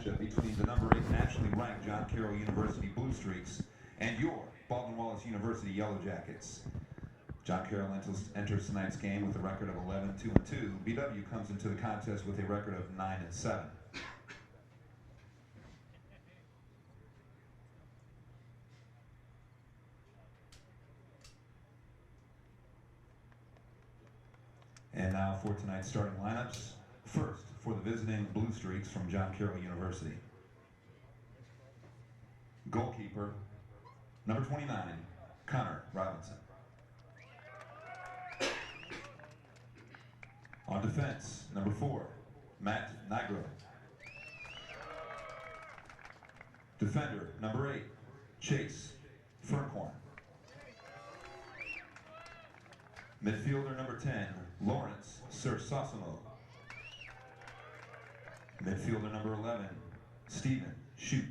matchup between the number 8 nationally ranked John Carroll University Blue Streaks and your Baldwin Wallace University Yellow Jackets. John Carroll enters tonight's game with a record of 11-2-2. BW comes into the contest with a record of 9-7. And now for tonight's starting lineups. First, for the visiting Blue Streaks from John Carroll University. Goalkeeper, number 29, Connor Robinson. On defense, number 4, Matt Nigro. Defender, number 8, Chase Ferncorn. Midfielder, number 10, Lawrence Sosimo. Midfielder, number 11, Stephen Shute.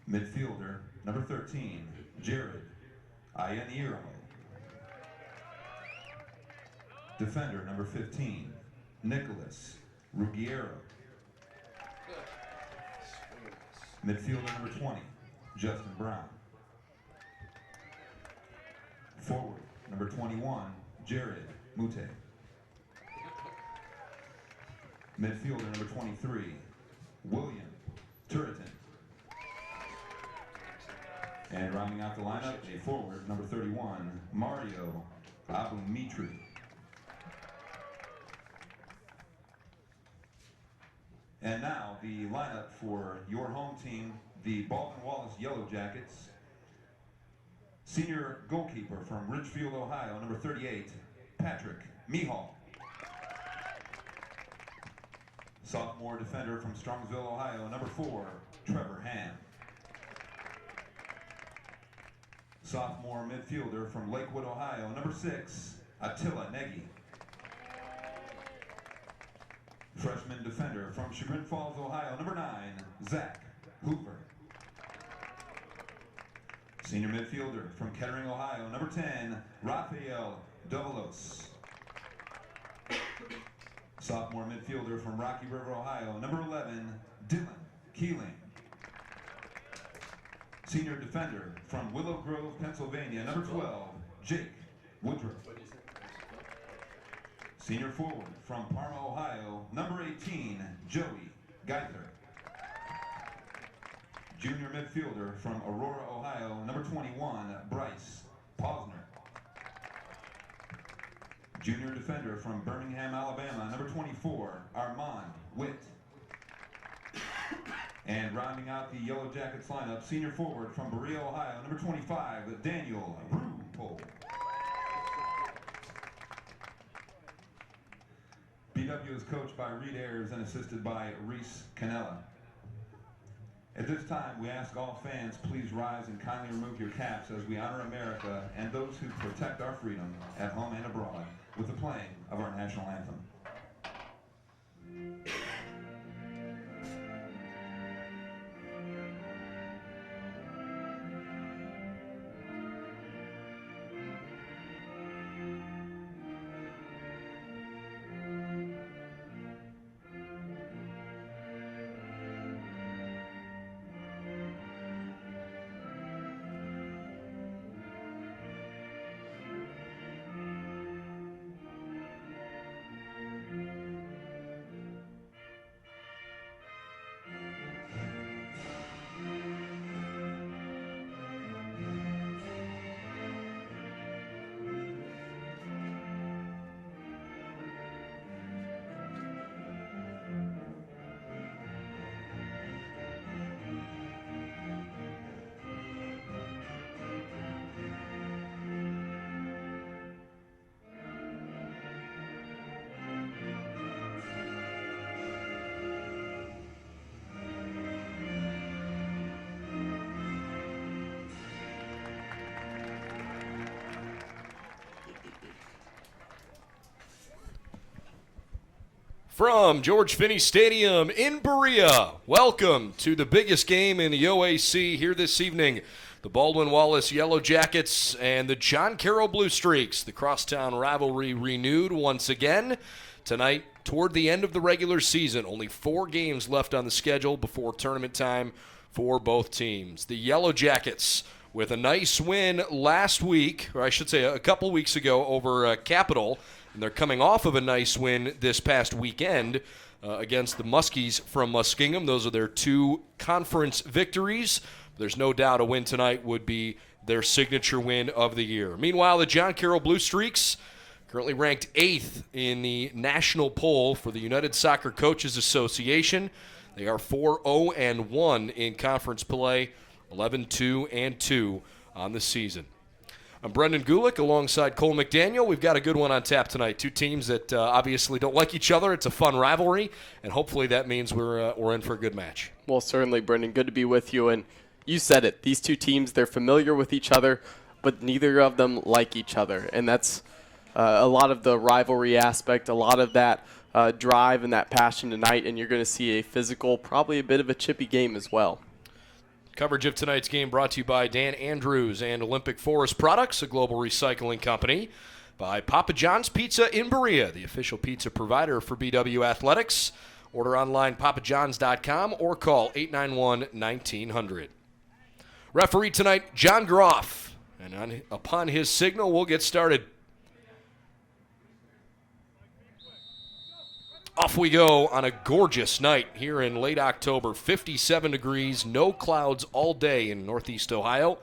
Midfielder, number 13, Jared Ianiro. Defender, number 15, Nicholas Ruggiero. Midfielder, number 20, Justin Brown. Forward, number 21, Jared Mute. Midfielder, number 23, William Turretin. And rounding out the lineup, a forward, number 31, Mario Abumitri. And now the lineup for your home team, the Baldwin Wallace Yellow Jackets. Senior goalkeeper from Ridgefield, Ohio, number 38, Patrick Mihal. Sophomore defender from Strongsville, Ohio, number 4, Trevor Ham. Sophomore midfielder from Lakewood, Ohio, number 6, Attila Nagy. Freshman defender from Chagrin Falls, Ohio, number 9, Zach Hoover. Senior midfielder from Kettering, Ohio, number 10, Rafael Dovalos. Sophomore midfielder from Rocky River, Ohio, number 11, Dylan Keeling. Senior defender from Willow Grove, Pennsylvania, number 12, Jake Woodruff. Senior forward from Parma, Ohio, number 18, Joey Geither. Junior midfielder from Aurora, Ohio, number 21, Bryce Posner. Junior defender from Birmingham, Alabama, number 24, Armand Witt. And rounding out the Yellow Jackets lineup, senior forward from Berea, Ohio, number 25, Daniel Ruppel. BW is coached by Reed Ayers and assisted by Reese Canella. At this time, we ask all fans, please rise and kindly remove your caps as we honor America and those who protect our freedom at home and abroad with the playing of our national anthem. From George Finnie Stadium in Berea, welcome to the biggest game in the OAC here this evening. The Baldwin Wallace Yellow Jackets and the John Carroll Blue Streaks. The crosstown rivalry renewed once again. Tonight, toward the end of the regular season. Only 4 games left on the schedule before tournament time for both teams. The Yellow Jackets with a nice win last week, or I should say a couple weeks ago over Capital, and they're coming off of a nice win this past weekend against the Muskies from Muskingum. Those are their 2 conference victories. There's no doubt a win tonight would be their signature win of the year. Meanwhile, the John Carroll Blue Streaks, currently ranked 8th in the national poll for the United Soccer Coaches Association. They are 4-0-1 in conference play, 11-2-2 on the season. I'm Brendan Gulick alongside Cole McDaniel. We've got a good one on tap tonight. 2 teams that obviously don't like each other. It's a fun rivalry, and hopefully that means we're in for a good match. Well, certainly, Brendan. Good to be with you. And you said it. These 2 teams, they're familiar with each other, but neither of them like each other. And that's a lot of the rivalry aspect, a lot of that drive and that passion tonight. And you're going to see a physical, probably a bit of a chippy game as well. Coverage of tonight's game brought to you by Dan Andrews and Olympic Forest Products, a global recycling company. By Papa John's Pizza in Berea, the official pizza provider for BW Athletics. Order online, papajohns.com, or call 891-1900. Referee tonight, John Groff. And upon his signal, we'll get started. Off we go on a gorgeous night here in late October. 57 degrees, no clouds all day in Northeast Ohio.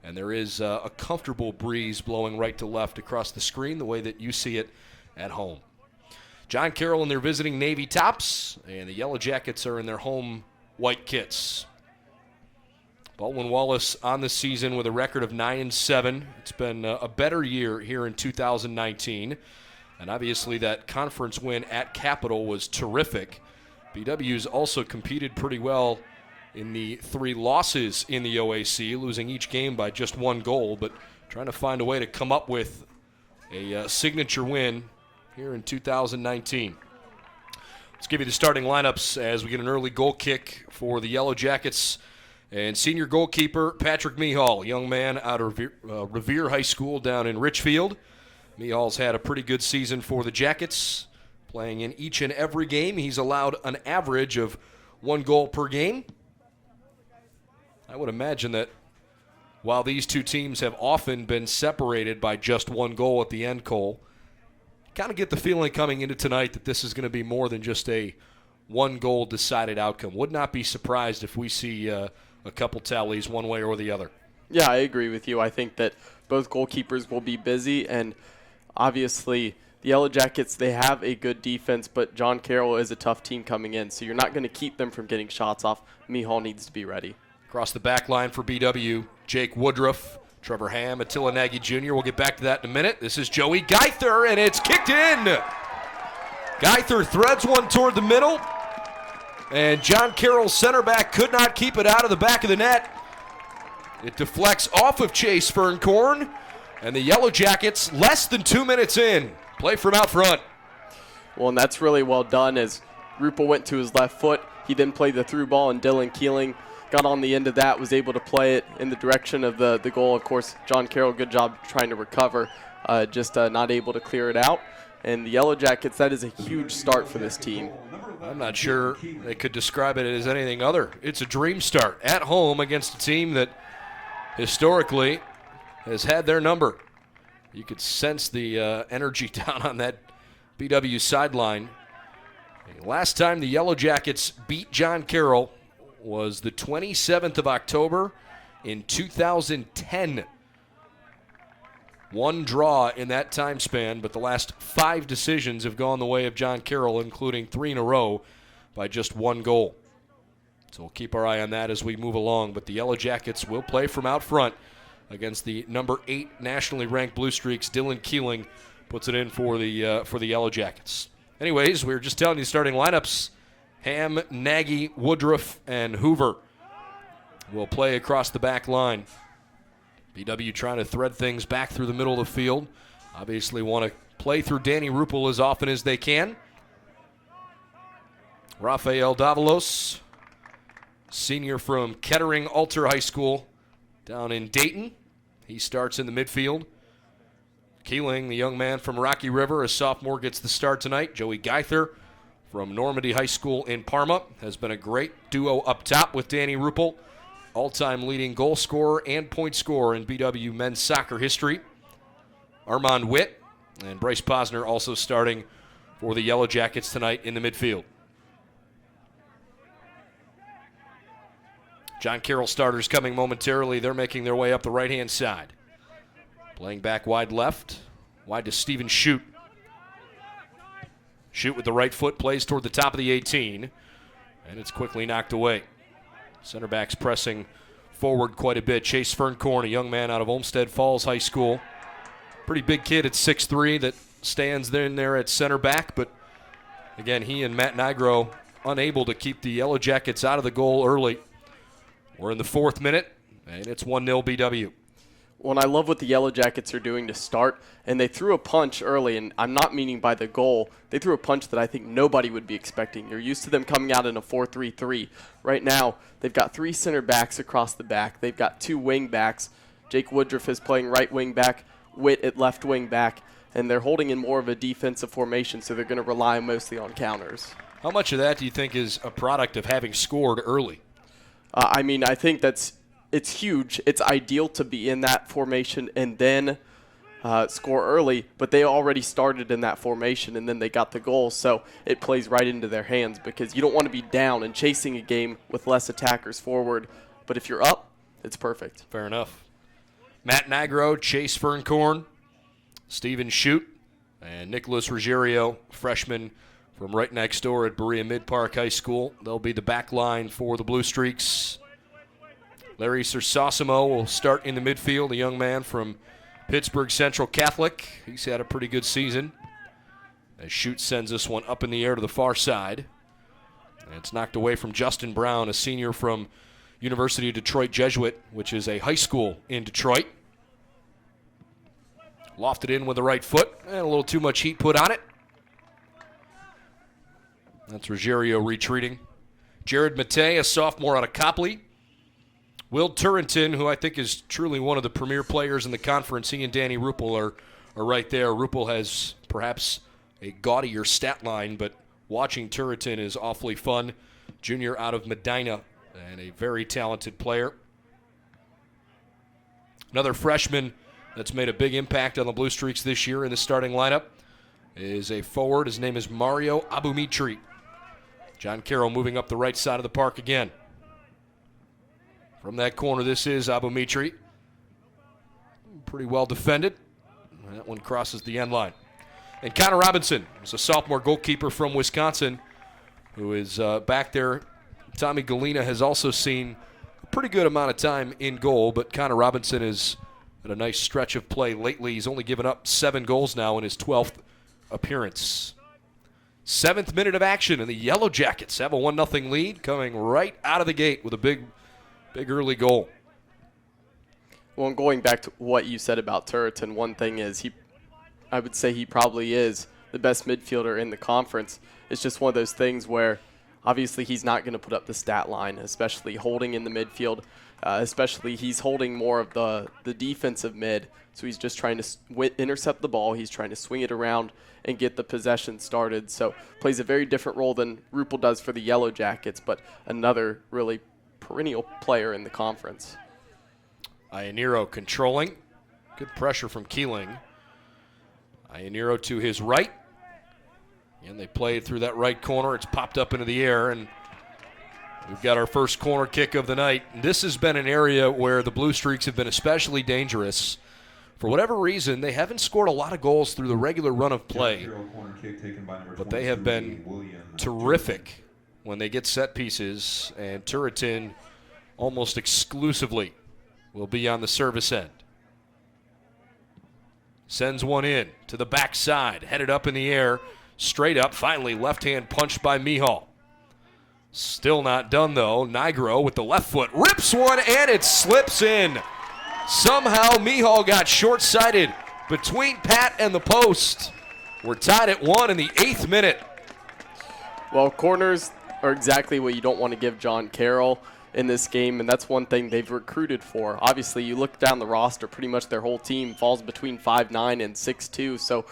And there is a comfortable breeze blowing right to left across the screen, the way that you see it at home. John Carroll in their visiting Navy tops, and the Yellow Jackets are in their home white kits. Baldwin Wallace on the season with a record of 9-7. It's been a better year here in 2019. And obviously that conference win at Capital was terrific. BW's also competed pretty well in the 3 losses in the OAC, losing each game by just 1 goal, but trying to find a way to come up with a signature win here in 2019. Let's give you the starting lineups as we get an early goal kick for the Yellow Jackets. And senior goalkeeper Patrick Mihal, young man out of Revere High School down in Richfield. Mihal's had a pretty good season for the Jackets, playing in each and every game. He's allowed an average of 1 goal per game. I would imagine that while these 2 teams have often been separated by just 1 goal at the end, Cole, kind of get the feeling coming into tonight that this is going to be more than just a 1-goal decided outcome. Would not be surprised if we see a couple tallies one way or the other. Yeah, I agree with you. I think that both goalkeepers will be busy, and obviously the Yellow Jackets, they have a good defense, but John Carroll is a tough team coming in, so you're not going to keep them from getting shots off. Mihal needs to be ready. Across the back line for BW, Jake Woodruff, Trevor Ham, Attila Nagy Jr. We'll get back to that in a minute. This is Joey Geither, and it's kicked in. Geither threads one toward the middle, and John Carroll's center back could not keep it out of the back of the net. It deflects off of Chase Ferncorn, and the Yellow Jackets, less than 2 minutes in, play from out front. Well, and that's really well done as Ruppel went to his left foot. He then played the through ball, and Dylan Keeling got on the end of that, was able to play it in the direction of the goal. Of course, John Carroll, good job trying to recover, just not able to clear it out. And the Yellow Jackets, that is a huge start for this team. I'm not sure they could describe it as anything other. It's a dream start at home against a team that historically has had their number. You could sense the energy down on that BW sideline. Last time the Yellow Jackets beat John Carroll was the 27th of October in 2010. 1 draw in that time span, but the last 5 decisions have gone the way of John Carroll, including 3 in a row by just 1 goal. So we'll keep our eye on that as we move along. But the Yellow Jackets will play from out front against the number 8 nationally ranked Blue Streaks. Dylan Keeling puts it in for the Yellow Jackets. Anyways, we were just telling you starting lineups. Ham, Nagy, Woodruff, and Hoover will play across the back line. BW trying to thread things back through the middle of the field. Obviously want to play through Danny Ruppel as often as they can. Rafael Davalos, senior from Kettering Alter High School down in Dayton. He starts in the midfield. Keeling, the young man from Rocky River, a sophomore, gets the start tonight. Joey Geither, from Normandy High School in Parma. Has been a great duo up top with Danny Ruppel, all-time leading goal scorer and point scorer in BW men's soccer history. Armand Witt and Bryce Posner also starting for the Yellow Jackets tonight in the midfield. John Carroll starters coming momentarily. They're making their way up the right-hand side. Playing back wide left. Wide to Steven Shute. Shute with the right foot plays toward the top of the 18. And it's quickly knocked away. Center backs pressing forward quite a bit. Chase Ferncorn, a young man out of Olmsted Falls High School. Pretty big kid at 6'3" that stands in there at center back. But again, he and Matt Nigro unable to keep the Yellow Jackets out of the goal early. We're in the 4th minute, and it's 1-0 BW. Well, and I love what the Yellow Jackets are doing to start, and they threw a punch early, and I'm not meaning by the goal. They threw a punch that I think nobody would be expecting. You're used to them coming out in a 4-3-3. Right now, they've got 3 center backs across the back. They've got 2 wing backs. Jake Woodruff is playing right wing back, Witt at left wing back, and they're holding in more of a defensive formation, so they're going to rely mostly on counters. How much of that do you think is a product of having scored early? I think it's huge. It's ideal to be in that formation and then score early, but they already started in that formation and then they got the goal, so it plays right into their hands because you don't want to be down and chasing a game with less attackers forward, but if you're up, it's perfect. Fair enough. Matt Nigro, Chase Ferncorn, Steven Shute, and Nicholas Ruggiero, freshman from right next door at Berea Mid-Park High School. They'll be the back line for the Blue Streaks. Larry Sersosimo will start in the midfield, a young man from Pittsburgh Central Catholic. He's had a pretty good season. As Shute sends this one up in the air to the far side. And it's knocked away from Justin Brown, a senior from University of Detroit Jesuit, which is a high school in Detroit. Lofted in with the right foot, and a little too much heat put on it. That's Ruggiero retreating. Jared Matei, a sophomore out of Copley. Will Turrenton, who I think is truly one of the premier players in the conference, he and Danny Ruppel are right there. Ruppel has perhaps a gaudier stat line, but watching Turrenton is awfully fun. Junior out of Medina, and a very talented player. Another freshman that's made a big impact on the Blue Streaks this year in the starting lineup is a forward. His name is Mario Abumitri. John Carroll moving up the right side of the park again. From that corner, this is Abumitri. Pretty well defended. That one crosses the end line. And Connor Robinson is a sophomore goalkeeper from Wisconsin who is back there. Tommy Galena has also seen a pretty good amount of time in goal, but Connor Robinson has had a nice stretch of play lately. He's only given up 7 goals now in his 12th appearance. 7th minute of action, and the Yellow Jackets have a 1-0 lead coming right out of the gate with a big early goal. Well, and going back to what you said about Turreton, one thing is I would say he probably is the best midfielder in the conference. It's just one of those things where obviously he's not going to put up the stat line, especially holding in the midfield. Especially he's holding more of the defensive mid, so he's just trying to intercept the ball. He's trying to swing it around and get the possession started. So plays a very different role than Ruppel does for the Yellow Jackets, but another really perennial player in the conference. Ionero controlling. Good pressure from Keeling. Ionero to his right. And they play it through that right corner. It's popped up into the air, and we've got our first corner kick of the night. This has been an area where the Blue Streaks have been especially dangerous. For whatever reason, they haven't scored a lot of goals through the regular run of play, but they have been terrific when they get set pieces, and Turreton almost exclusively will be on the service end. Sends one in to the backside, headed up in the air, straight up, finally left-hand punched by Mihal. Still not done, though. Nigro with the left foot rips one, and it slips in. Somehow Mihal got short-sighted between Pat and the post. We're tied at 1 in the 8th minute. Well, corners are exactly what you don't want to give John Carroll in this game, and that's one thing they've recruited for. Obviously, you look down the roster, pretty much their whole team falls between 5'9" and 6'2", so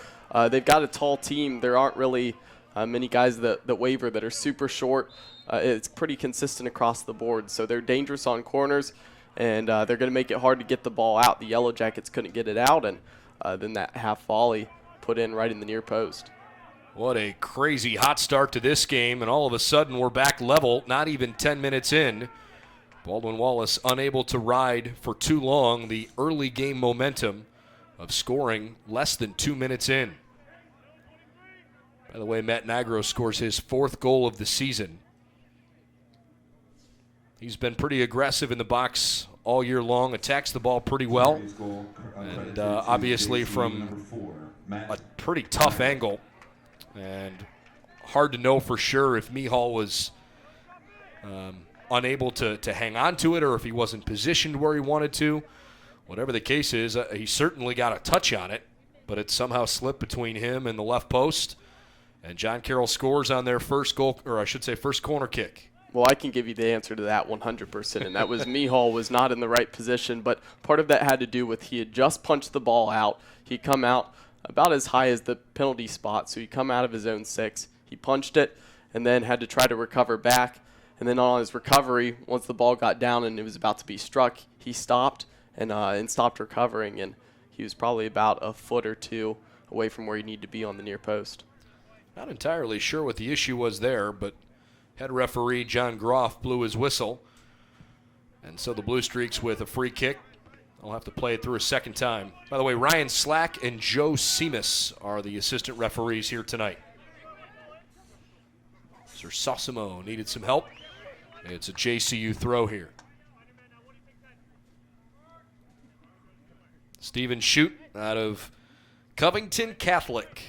they've got a tall team. There aren't really many guys that waver that are super short. It's pretty consistent across the board. So they're dangerous on corners, and they're going to make it hard to get the ball out. The Yellow Jackets couldn't get it out, and then that half volley put in right in the near post. What a crazy hot start to this game, and all of a sudden we're back level, not even 10 minutes in. Baldwin Wallace unable to ride for too long the early game momentum of scoring less than 2 minutes in. By the way, Matt Nigro scores his 4th goal of the season. He's been pretty aggressive in the box all year long, attacks the ball pretty well, and obviously from a pretty tough angle. And hard to know for sure if Mihal was unable to hang on to it or if he wasn't positioned where he wanted to. Whatever the case is, he certainly got a touch on it, but it somehow slipped between him and the left post. And John Carroll scores on their first goal, or I should say first corner kick. Well, I can give you the answer to that 100%, and that was Mihal was not in the right position, but part of that had to do with he had just punched the ball out. He'd come out about as high as the penalty spot, so he'd come out of his own 6. He punched it and then had to try to recover back, and then on his recovery, once the ball got down and it was about to be struck, he stopped and stopped recovering, and he was probably about a foot or two away from where he needed to be on the near post. Not entirely sure what the issue was there, but head referee John Groff blew his whistle. And so the Blue Streaks with a free kick. I'll have to play it through a second time. By the way, Ryan Slack and Joe Seamus are the assistant referees here tonight. Sir Sosimo needed some help. It's a JCU throw here. Stephen Shute out of Covington Catholic,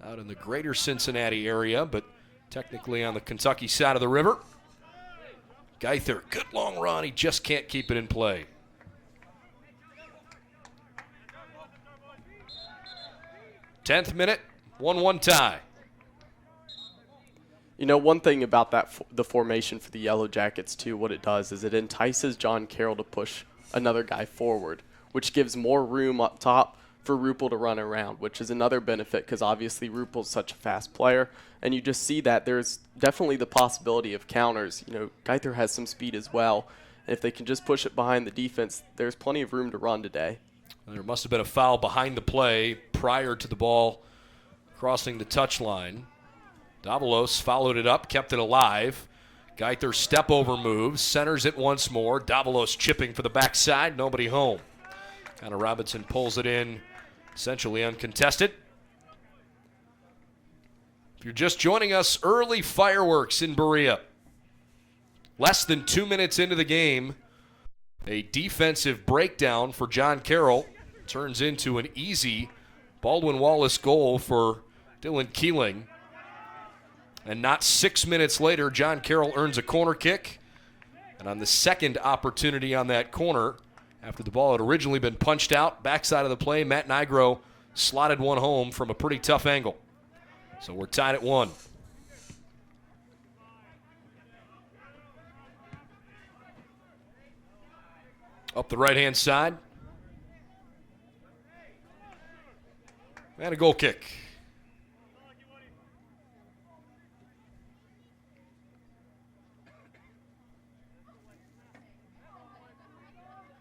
out in the greater Cincinnati area, but technically on the Kentucky side of the river. Geither, good long run. He just can't keep it in play. Tenth minute, 1-1 tie. You know, one thing about the formation for the Yellow Jackets, too, what it does is it entices John Carroll to push another guy forward, which gives more room up top for Rupel to run around, which is another benefit because obviously Rupel's such a fast player, and you just see that there's definitely the possibility of counters. You know, Geither has some speed as well, and if they can just push it behind the defense, there's plenty of room to run today. There must have been a foul behind the play prior to the ball crossing the touchline. Davalos followed it up, kept it alive. Geither step over moves, centers it once more. Davalos chipping for the backside, nobody home. Connor Robinson pulls it in, essentially uncontested. If you're just joining us, early fireworks in Berea. Less than 2 minutes into the game, a defensive breakdown for John Carroll turns into an easy Baldwin Wallace goal for Dylan Keeling. And not 6 minutes later, John Carroll earns a corner kick. And on the second opportunity on that corner, after the ball had originally been punched out, backside of the play, Matt Nigro slotted one home from a pretty tough angle. So we're tied at 1. Up the right-hand side. And a goal kick.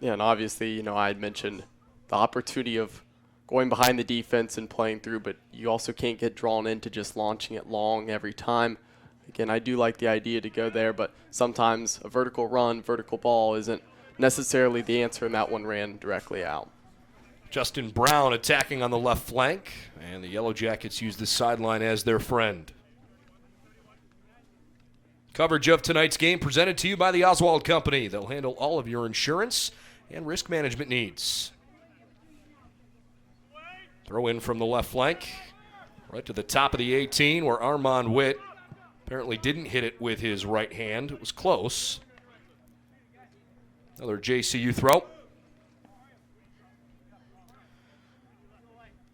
Yeah, and obviously, you know, I had mentioned the opportunity of going behind the defense and playing through, but you also can't get drawn into just launching it long every time. Again, I do like the idea to go there, but sometimes a vertical run, vertical ball isn't necessarily the answer, and that one ran directly out. Justin Brown attacking on the left flank, and the Yellow Jackets use the sideline as their friend. Coverage of tonight's game presented to you by the Oswald Company. They'll handle all of your insurance and risk management needs. Throw in from the left flank, right to the top of the 18, where Armand Witt apparently didn't hit it with his right hand. It was close. Another JCU throw.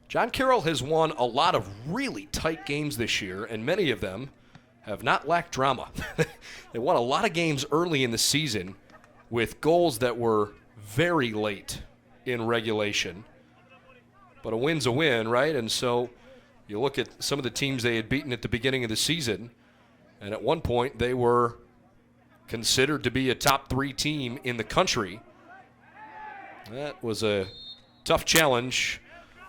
John Carroll has won a lot of really tight games this year, and many of them have not lacked drama. They won a lot of games early in the season with goals that were very late in regulation. But a win's a win, right? And so You look at some of the teams they had beaten at the beginning of the season, and at one point they were considered to be a top 3 team in the country. That was a tough challenge,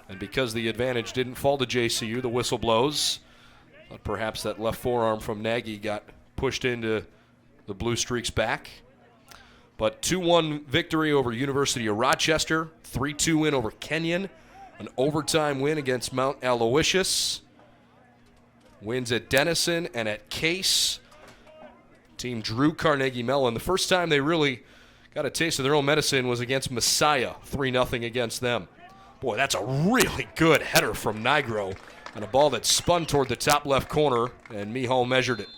and because the advantage didn't fall to JCU, the whistle blows. But perhaps that left forearm from Nagy got pushed into the Blue Streaks' back. But 2-1 victory over University of Rochester, 3-2 win over Kenyon, an overtime win against Mount Aloysius, wins at Denison and at Case. Team drew Carnegie Mellon. The first time they really got a taste of their own medicine was against Messiah, 3-0 against them. Boy, that's a really good header from Nigro on a ball that spun toward the top left corner, and Mihal measured it.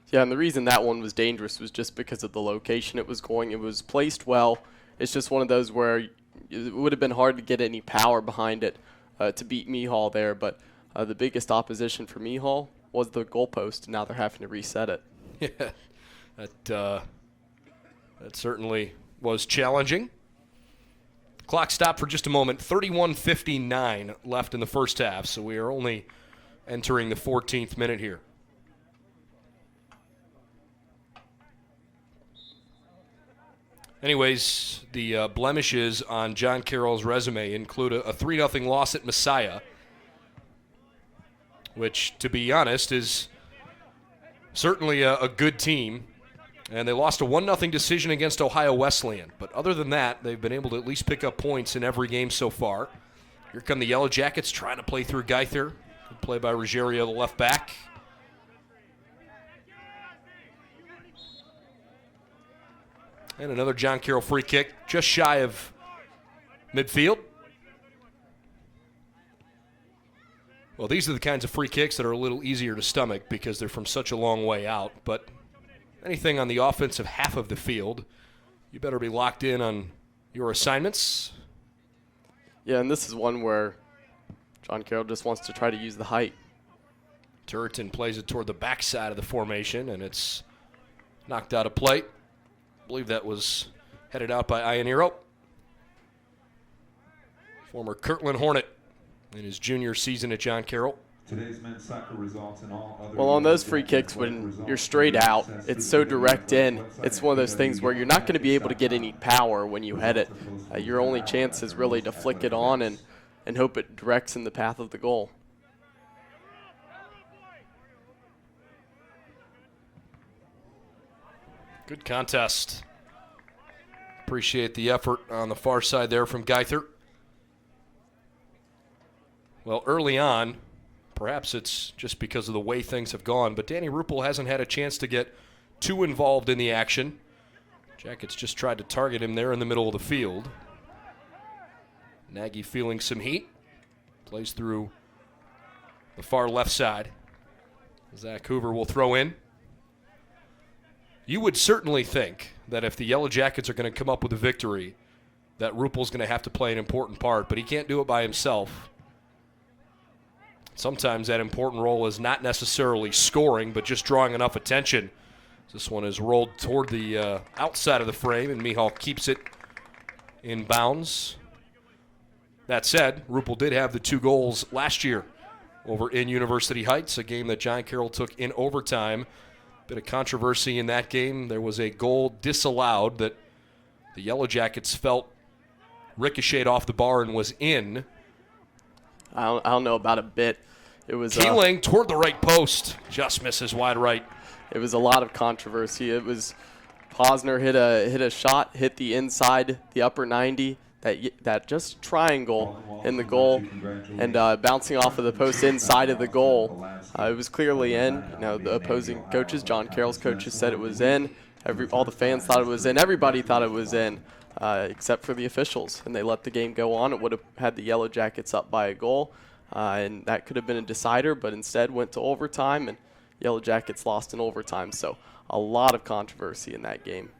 Yeah, and the reason that one was dangerous was just because of the location it was going. It was placed well. It's just one of those where it would have been hard to get any power behind it to beat Mihal there, but the biggest opposition for Mihal was the goalpost, and now they're having to reset it. Yeah, that certainly was challenging. Clock stopped for just a moment. 31:59 left in the first half, so we are only entering the 14th minute here. Anyways, the blemishes on John Carroll's resume include a 3-0 loss at Messiah, which, to be honest, is certainly a good team. And they lost a 1-0 decision against Ohio Wesleyan. But other than that, they've been able to at least pick up points in every game so far. Here come the Yellow Jackets trying to play through Geither. Good play by Ruggiero, the left back. And another John Carroll free kick, just shy of midfield. Well, these are the kinds of free kicks that are a little easier to stomach because they're from such a long way out. But anything on the offensive half of the field, you better be locked in on your assignments. Yeah, and this is one where John Carroll just wants to try to use the height. Turretin plays it toward the backside of the formation, and it's knocked out of play. I believe that was headed out by Ionero. Former Kirtland Hornet in his junior season at John Carroll. Today's men's soccer results and all other. Well, on those free kicks, when you're straight out, it's so direct in. It's one of those things where you're not going to be able to get any power when you head it. Your only chance is really to flick it on and hope it directs in the path of the goal. Good contest. Appreciate the effort on the far side there from Geither. Well, early on, perhaps it's just because of the way things have gone, but Danny Ruppel hasn't had a chance to get too involved in the action. Jackets just tried to target him there in the middle of the field. Nagy feeling some heat. Plays through the far left side. Zach Hoover will throw in. You would certainly think that if the Yellow Jackets are going to come up with a victory, that Ruppel's going to have to play an important part, but he can't do it by himself. Sometimes that important role is not necessarily scoring, but just drawing enough attention. This one is rolled toward the outside of the frame, and Mihal keeps it in bounds. That said, Ruppel did have the 2 goals last year over in University Heights, a game that John Carroll took in overtime. Bit of controversy in that game. There was a goal disallowed that the Yellow Jackets felt ricocheted off the bar and was in. I don't know about a bit. It was Keeling toward the right post, just misses wide right. It was a lot of controversy. It was Posner hit a shot, hit the inside, the upper 90, that just triangle in the goal, and bouncing off of the post inside of the goal. It was clearly in. You know, the opposing coaches, John Carroll's coaches, said it was in. All the fans thought it was in. Everybody thought it was in, except for the officials, and they let the game go on. It would have had the Yellow Jackets up by a goal, and that could have been a decider, but instead went to overtime, and Yellow Jackets lost in overtime. So a lot of controversy in that game.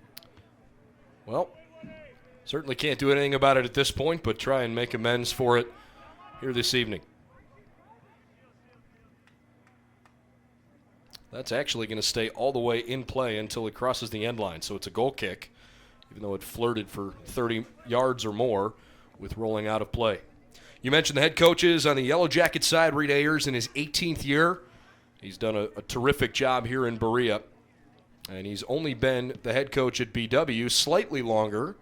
Well, certainly can't do anything about it at this point, but try and make amends for it here this evening. That's actually going to stay all the way in play until it crosses the end line, so it's a goal kick, even though it flirted for 30 yards or more with rolling out of play. You mentioned the head coaches on the Yellow Jacket side, Reed Ayers in his 18th year. He's done a terrific job here in Berea. And he's only been the head coach at BW slightly longer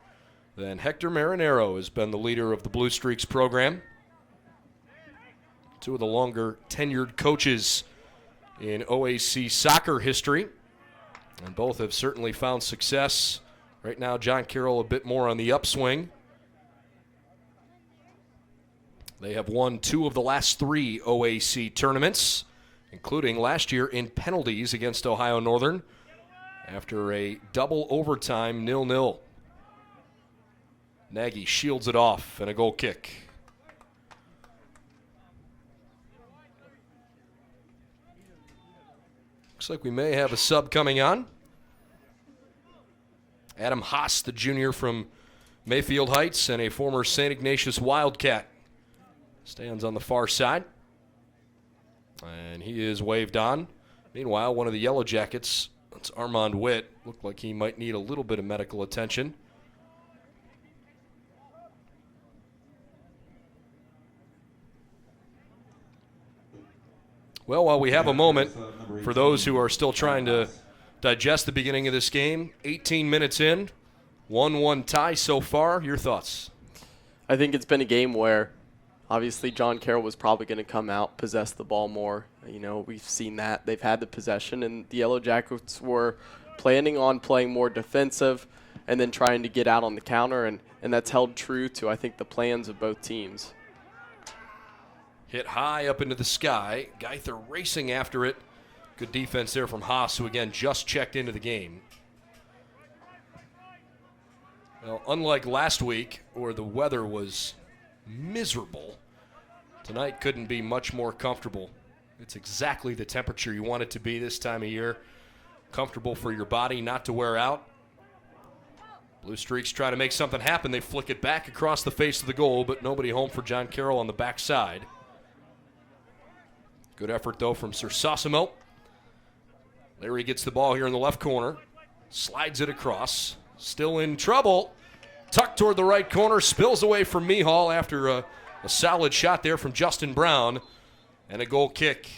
than Hector Marinero has been the leader of the Blue Streaks program. Two of the longer tenured coaches in OAC soccer history. And both have certainly found success. Right now, John Carroll a bit more on the upswing. They have won 2 of the last 3 OAC tournaments, including last year in penalties against Ohio Northern after a double overtime 0-0. Nagy shields it off and a goal kick. Looks like we may have a sub coming on. Adam Haas, the junior from Mayfield Heights and a former St. Ignatius Wildcat, stands on the far side. And he is waved on. Meanwhile, one of the Yellow Jackets, that's Armand Witt, looked like he might need a little bit of medical attention. Well, while we have a moment, for those who are still trying to digest the beginning of this game, 18 minutes in, 1-1 tie so far. Your thoughts? I think it's been a game where obviously John Carroll was probably going to come out, possess the ball more. You know, we've seen that. They've had the possession, and the Yellow Jackets were planning on playing more defensive and then trying to get out on the counter, and that's held true to, I think, the plans of both teams. Hit high up into the sky. Geither racing after it. Good defense there from Haas, who again just checked into the game. Well, unlike last week, where the weather was miserable, tonight couldn't be much more comfortable. It's exactly the temperature you want it to be this time of year. Comfortable for your body, not to wear out. Blue Streaks try to make something happen. They flick it back across the face of the goal, but nobody home for John Carroll on the backside. Good effort, though, from Sir Sosimo. Larry gets the ball here in the left corner. Slides it across. Still in trouble. Tucked toward the right corner. Spills away from Mihal after a solid shot there from Justin Brown. And a goal kick.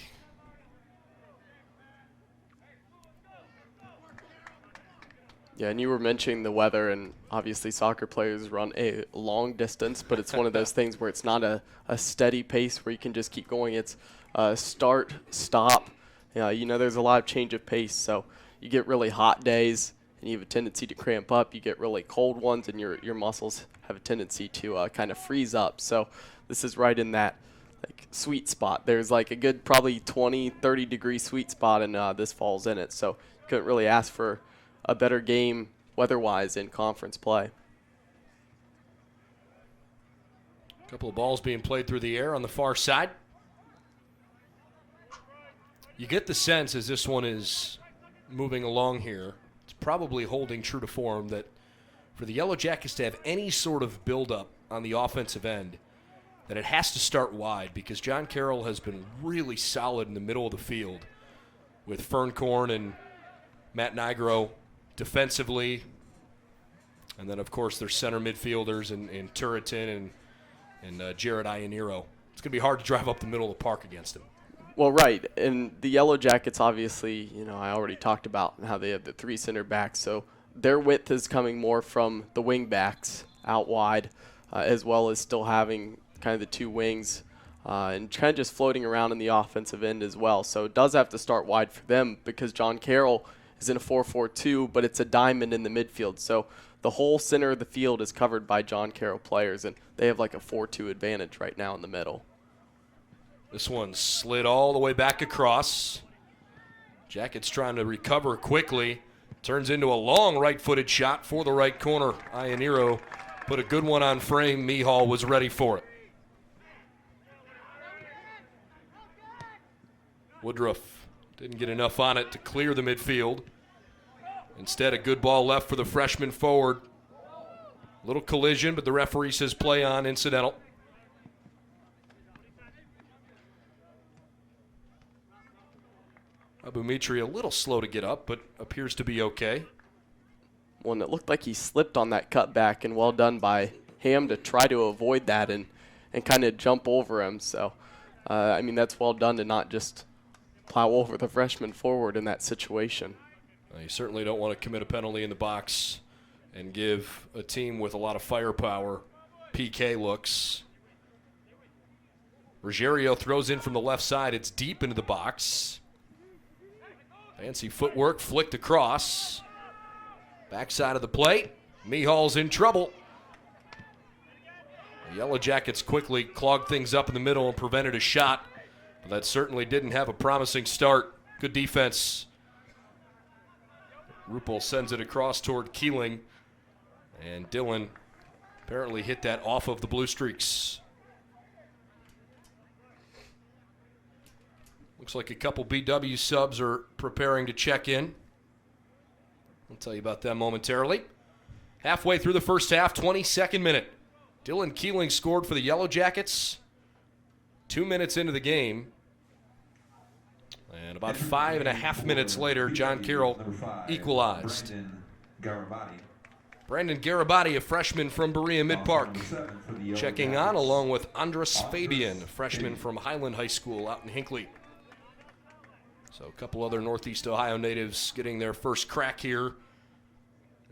Yeah, and you were mentioning the weather, and obviously soccer players run a long distance, but it's one of those things where it's not a steady pace where you can just keep going. It's start, stop. You know, there's a lot of change of pace, so you get really hot days, and you have a tendency to cramp up. You get really cold ones, and your muscles have a tendency to kind of freeze up. So this is right in that sweet spot. There's like a good probably 20, 30-degree sweet spot, and this falls in it. So you couldn't really ask for a better game weather-wise in conference play. A couple of balls being played through the air on the far side. You get the sense as this one is moving along here, it's probably holding true to form that for the Yellow Jackets to have any sort of buildup on the offensive end, that it has to start wide, because John Carroll has been really solid in the middle of the field with Ferncorn and Matt Nigro defensively. And then, of course, their center midfielders in Turretin and Jared Iannero. It's going to be hard to drive up the middle of the park against him. Well, right, and the Yellow Jackets, obviously, you know, I already talked about how they have the 3 center backs, so their width is coming more from the wing backs out wide, as well as still having kind of the 2 wings and kind of just floating around in the offensive end as well. So it does have to start wide for them because John Carroll is in a 4-4-2, but it's a diamond in the midfield. So the whole center of the field is covered by John Carroll players, and they have like a 4-2 advantage right now in the middle. This one slid all the way back across. Jackets trying to recover quickly. Turns into a long right-footed shot for the right corner. Iannero put a good one on frame. Mihal was ready for it. Woodruff didn't get enough on it to clear the midfield. Instead, a good ball left for the freshman forward. Little collision, but the referee says play on, incidental. Abumitri a little slow to get up, but appears to be okay. One that looked like he slipped on that cutback, and well done by Ham to try to avoid that and and kind of jump over him. So, I mean, that's well done to not just plow over the freshman forward in that situation. You certainly don't want to commit a penalty in the box and give a team with a lot of firepower PK looks. Ruggiero throws in from the left side. It's deep into the box. Fancy footwork, flicked across. Backside of the plate. Mihal's in trouble. The Yellow Jackets quickly clogged things up in the middle and prevented a shot. But that certainly didn't have a promising start. Good defense. Ruppel sends it across toward Keeling. And Dillon apparently hit that off of the Blue Streaks. Looks like a couple BW subs are preparing to check in. I'll tell you about them momentarily. Halfway through the first half, 22nd minute. Dylan Keeling scored for the Yellow Jackets. 2 minutes into the game. And about 5.5 minutes later, John Carroll equalized. Brandon Garabati, a freshman from Berea Mid-Park, checking on along with Andres Fabian, a freshman from Highland High School out in Hinckley. So a couple other Northeast Ohio natives getting their first crack here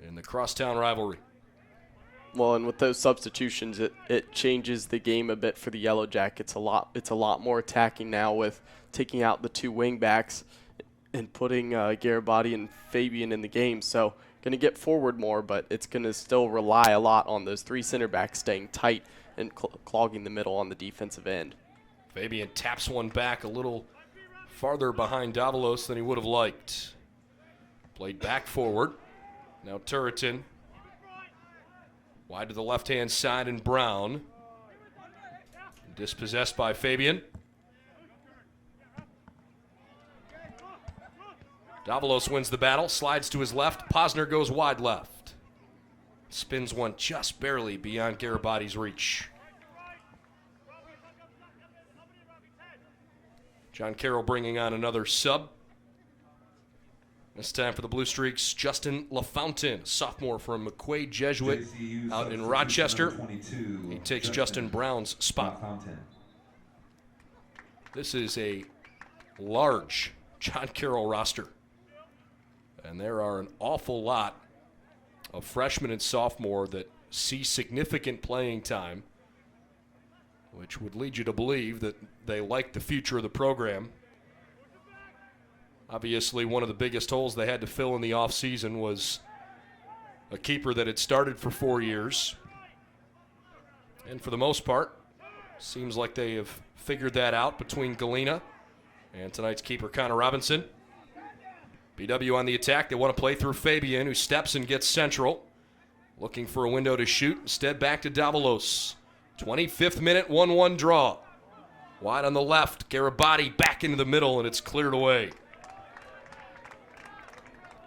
in the crosstown rivalry. Well, and with those substitutions, it changes the game a bit for the Yellow Jackets a lot. It's a lot more attacking now with taking out the two wing backs and putting Garabati and Fabian in the game. So going to get forward more, but it's going to still rely a lot on those three center backs staying tight and clogging the middle on the defensive end. Fabian taps one back a little farther behind Davalos than he would have liked. Played back forward. Now Turretin. Wide to the left-hand side and Brown. Dispossessed by Fabian. Davalos wins the battle, slides to his left. Posner goes wide left. Spins one just barely beyond Garabati's reach. John Carroll bringing on another sub. This time for the Blue Streaks, Justin LaFountain, sophomore from McQuaid Jesuit out in Rochester. He takes Justin Brown's spot. This is a large John Carroll roster. And there are an awful lot of freshmen and sophomore that see significant playing time, which would lead you to believe that they like the future of the program. Obviously, one of the biggest holes they had to fill in the offseason was a keeper that had started for 4 years. And for the most part, seems like they have figured that out between Galena and tonight's keeper, Connor Robinson. BW on the attack. They want to play through Fabian, who steps and gets central. Looking for a window to shoot. Instead, back to Davalos. 25th minute, 1-1 draw. Wide on the left. Garabati back into the middle, and it's cleared away.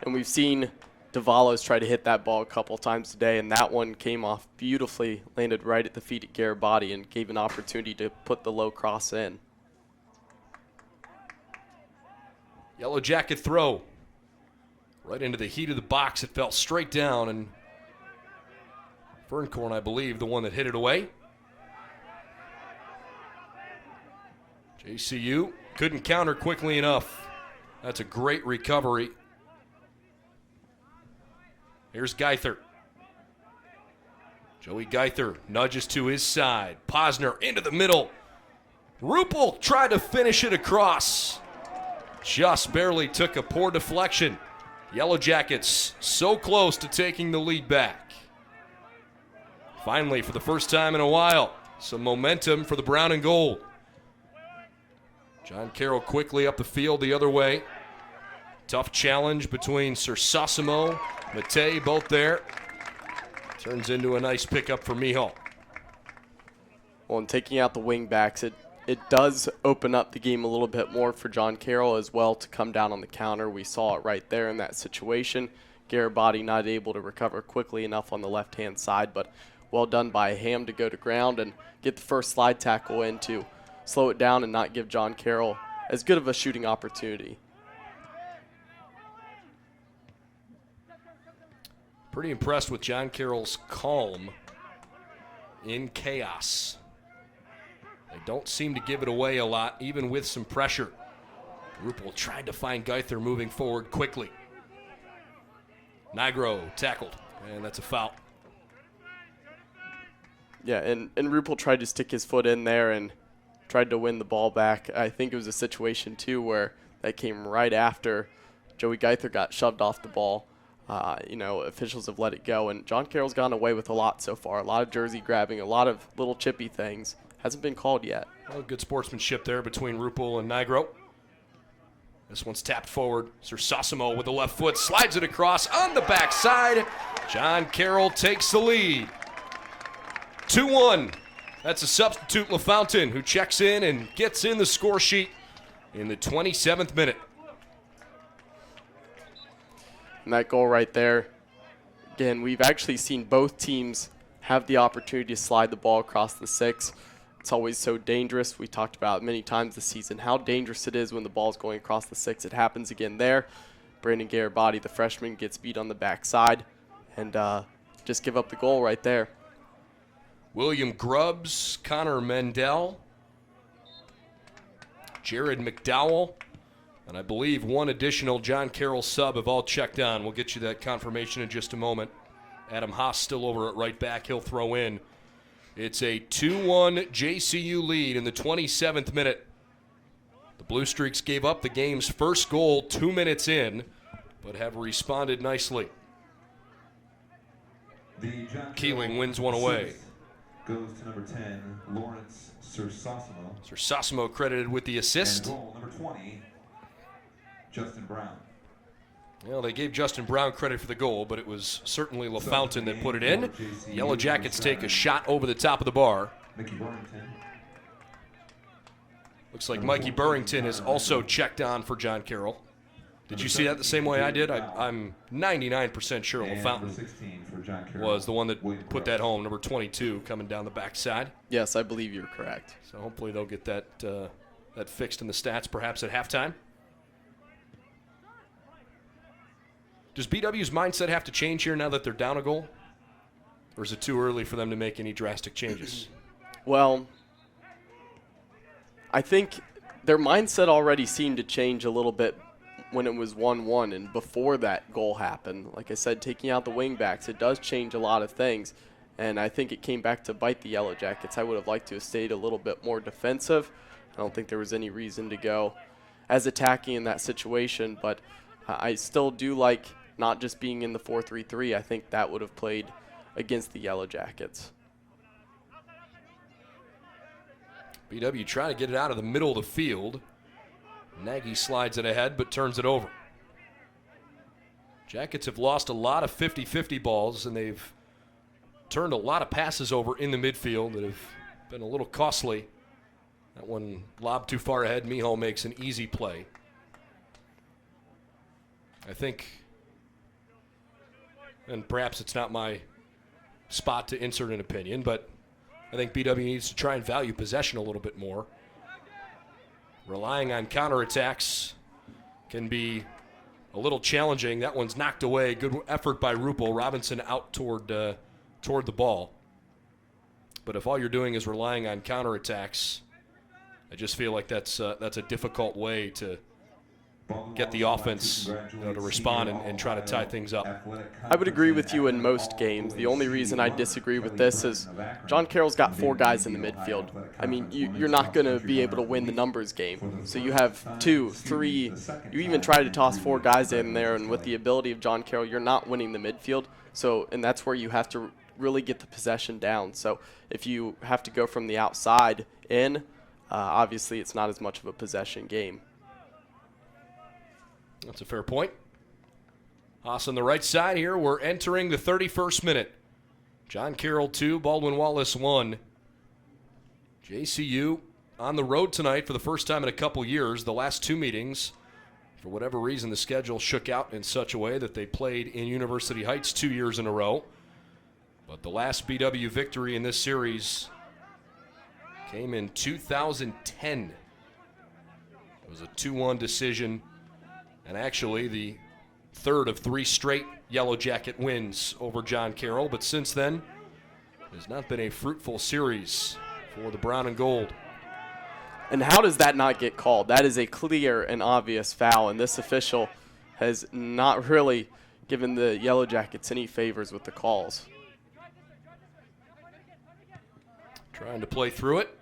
And we've seen Davalos try to hit that ball a couple times today, and that one came off beautifully, landed right at the feet of Garabati, and gave an opportunity to put the low cross in. Yellow Jacket throw. Right into the heat of the box. It fell straight down, and Ferncorn, I believe, the one that hit it away. JCU couldn't counter quickly enough. That's a great recovery. Here's Geither. Joey Geither nudges to his side. Posner into the middle. Ruppel tried to finish it across. Just barely took a poor deflection. Yellow Jackets so close to taking the lead back. Finally, for the first time in a while, some momentum for the brown and gold. John Carroll quickly up the field the other way. Tough challenge between Sersosimo, Matei, both there. Turns into a nice pickup for Mihal. Well, and taking out the wing backs, it does open up the game a little bit more for John Carroll as well to come down on the counter. We saw it right there in that situation. Garabati not able to recover quickly enough on the left-hand side, but well done by Ham to go to ground and get the first slide tackle in to slow it down and not give John Carroll as good of a shooting opportunity. Pretty impressed with John Carroll's calm in chaos. They don't seem to give it away a lot, even with some pressure. Rupel tried to find Geither moving forward quickly. Nigro tackled, and that's a foul. Yeah, and Rupel tried to stick his foot in there and tried to win the ball back. I think it was a situation, too, where that came right after Joey Geither got shoved off the ball. Officials have let it go, and John Carroll's gone away with a lot so far. A lot of jersey grabbing, a lot of little chippy things. Hasn't been called yet. Well, good sportsmanship there between Rupel and Nigro. This one's tapped forward. Sir Sosimo with the left foot, slides it across on the backside. John Carroll takes the lead. 2-1. That's a substitute LaFountain who checks in and gets in the score sheet in the 27th minute. And that goal right there, again, we've actually seen both teams have the opportunity to slide the ball across the 6. It's always so dangerous. We talked about many times this season how dangerous it is when the ball's going across the 6. It happens again there. Brandon Garibati, the freshman, gets beat on the backside and just give up the goal right there. William Grubbs, Connor Mendel, Jared McDowell, and I believe one additional John Carroll sub have all checked on. We'll get you that confirmation in just a moment. Adam Haas still over at right back. He'll throw in. It's a 2-1 JCU lead in the 27th minute. The Blue Streaks gave up the game's first goal 2 minutes in, but have responded nicely. Keeling wins one away. Goes to number 10, Lawrence Sosimo. Sosimo credited with the assist. And goal number 20, Justin Brown. Well, they gave Justin Brown credit for the goal, but it was certainly LaFountain that put it in. Yellow Jackets take a shot over the top of the bar. Mickey Burrington. Looks like Mikey Burrington is also checked on for John Carroll. Did you see that the same way I did? I'm 99% sure LaFountain was the one that put that home, number 22, coming down the backside. Yes, I believe you're correct. So hopefully they'll get that fixed in the stats perhaps at halftime. Does BW's mindset have to change here now that they're down a goal? Or is it too early for them to make any drastic changes? Well, I think their mindset already seemed to change a little bit when it was 1-1 and before that goal happened. Like I said, taking out the wingbacks, it does change a lot of things. And I think it came back to bite the Yellow Jackets. I would have liked to have stayed a little bit more defensive. I don't think there was any reason to go as attacking in that situation, but I still do like not just being in the 4-3-3. I think that would have played against the Yellow Jackets. BW trying to get it out of the middle of the field. Nagy slides it ahead but turns it over. Jackets have lost a lot of 50-50 balls, and they've turned a lot of passes over in the midfield that have been a little costly. That one lobbed too far ahead. Miho makes an easy play. I think, and perhaps it's not my spot to insert an opinion, but I think BW needs to try and value possession a little bit more. Relying on counterattacks can be a little challenging. That one's knocked away. Good effort by Rupel. Robinson out toward the ball. But if all you're doing is relying on counterattacks, I just feel like that's a difficult way to get the offense to respond and try to tie things up. I would agree with you in most games. The only reason I disagree with this is John Carroll's got 4 guys in the midfield. I mean, you're not going to be able to win the numbers game. So you have 2, 3, you even try to toss 4 guys in there, and with the ability of John Carroll, you're not winning the midfield. And that's where you have to really get the possession down. So if you have to go from the outside in, obviously it's not as much of a possession game. That's a fair point. Haas on the right side here. We're entering the 31st minute. John Carroll 2, Baldwin Wallace 1. JCU on the road tonight for the first time in a couple years. The last 2 meetings, for whatever reason, the schedule shook out in such a way that they played in University Heights 2 years in a row. But the last BW victory in this series came in 2010. It was a 2-1 decision. And actually the third of 3 straight Yellow Jacket wins over John Carroll. But since then, it has not been a fruitful series for the Brown and Gold. And how does that not get called? That is a clear and obvious foul, and this official has not really given the Yellow Jackets any favors with the calls. Trying to play through it.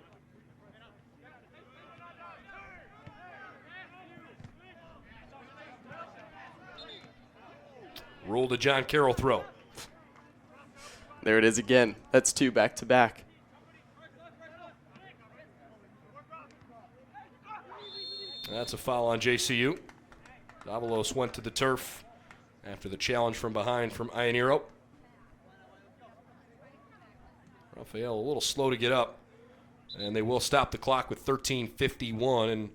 Rule to John Carroll throw. There it is again. That's 2 back-to-back. That's a foul on JCU. Davalos went to the turf after the challenge from behind from Ianniero. Raphael a little slow to get up, and they will stop the clock with 13:51, and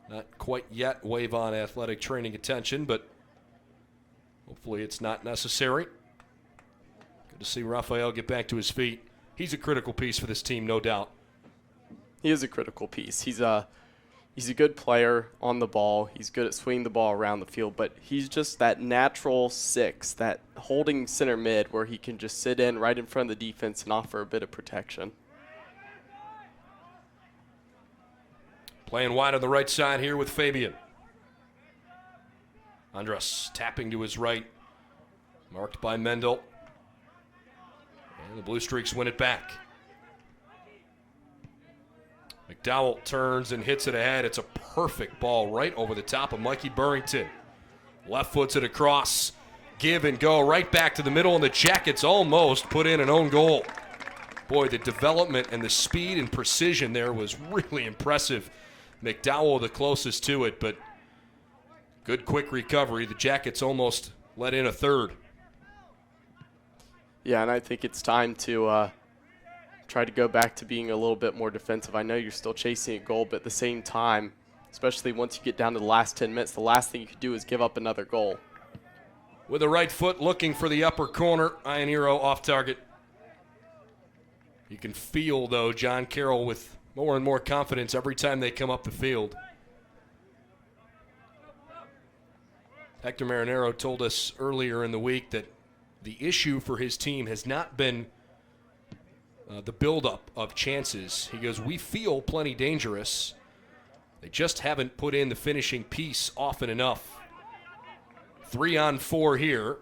not quite yet wave on athletic training attention, but hopefully it's not necessary. Good to see Raphael get back to his feet. He's a critical piece for this team, no doubt. He is a critical piece. He's a good player on the ball. He's good at swinging the ball around the field, but he's just that natural 6, that holding center mid where he can just sit in right in front of the defense and offer a bit of protection. Playing wide on the right side here with Fabian. Andrus tapping to his right, marked by Mendel. And the Blue Streaks win it back. McDowell turns and hits it ahead. It's a perfect ball right over the top of Mikey Burrington. Left foots it across. Give and go right back to the middle, and the Jackets almost put in an own goal. Boy, the development and the speed and precision there was really impressive. McDowell the closest to it, but good quick recovery. The Jackets almost let in a third. Yeah, and I think it's time to try to go back to being a little bit more defensive. I know you're still chasing a goal, but at the same time, especially once you get down to the last 10 minutes, the last thing you could do is give up another goal. With the right foot looking for the upper corner, Ianniero off target. You can feel, though, John Carroll with more and more confidence every time they come up the field. Hector Marinero told us earlier in the week that the issue for his team has not been the buildup of chances. He goes, we feel plenty dangerous. They just haven't put in the finishing piece often enough. 3-on-4 here.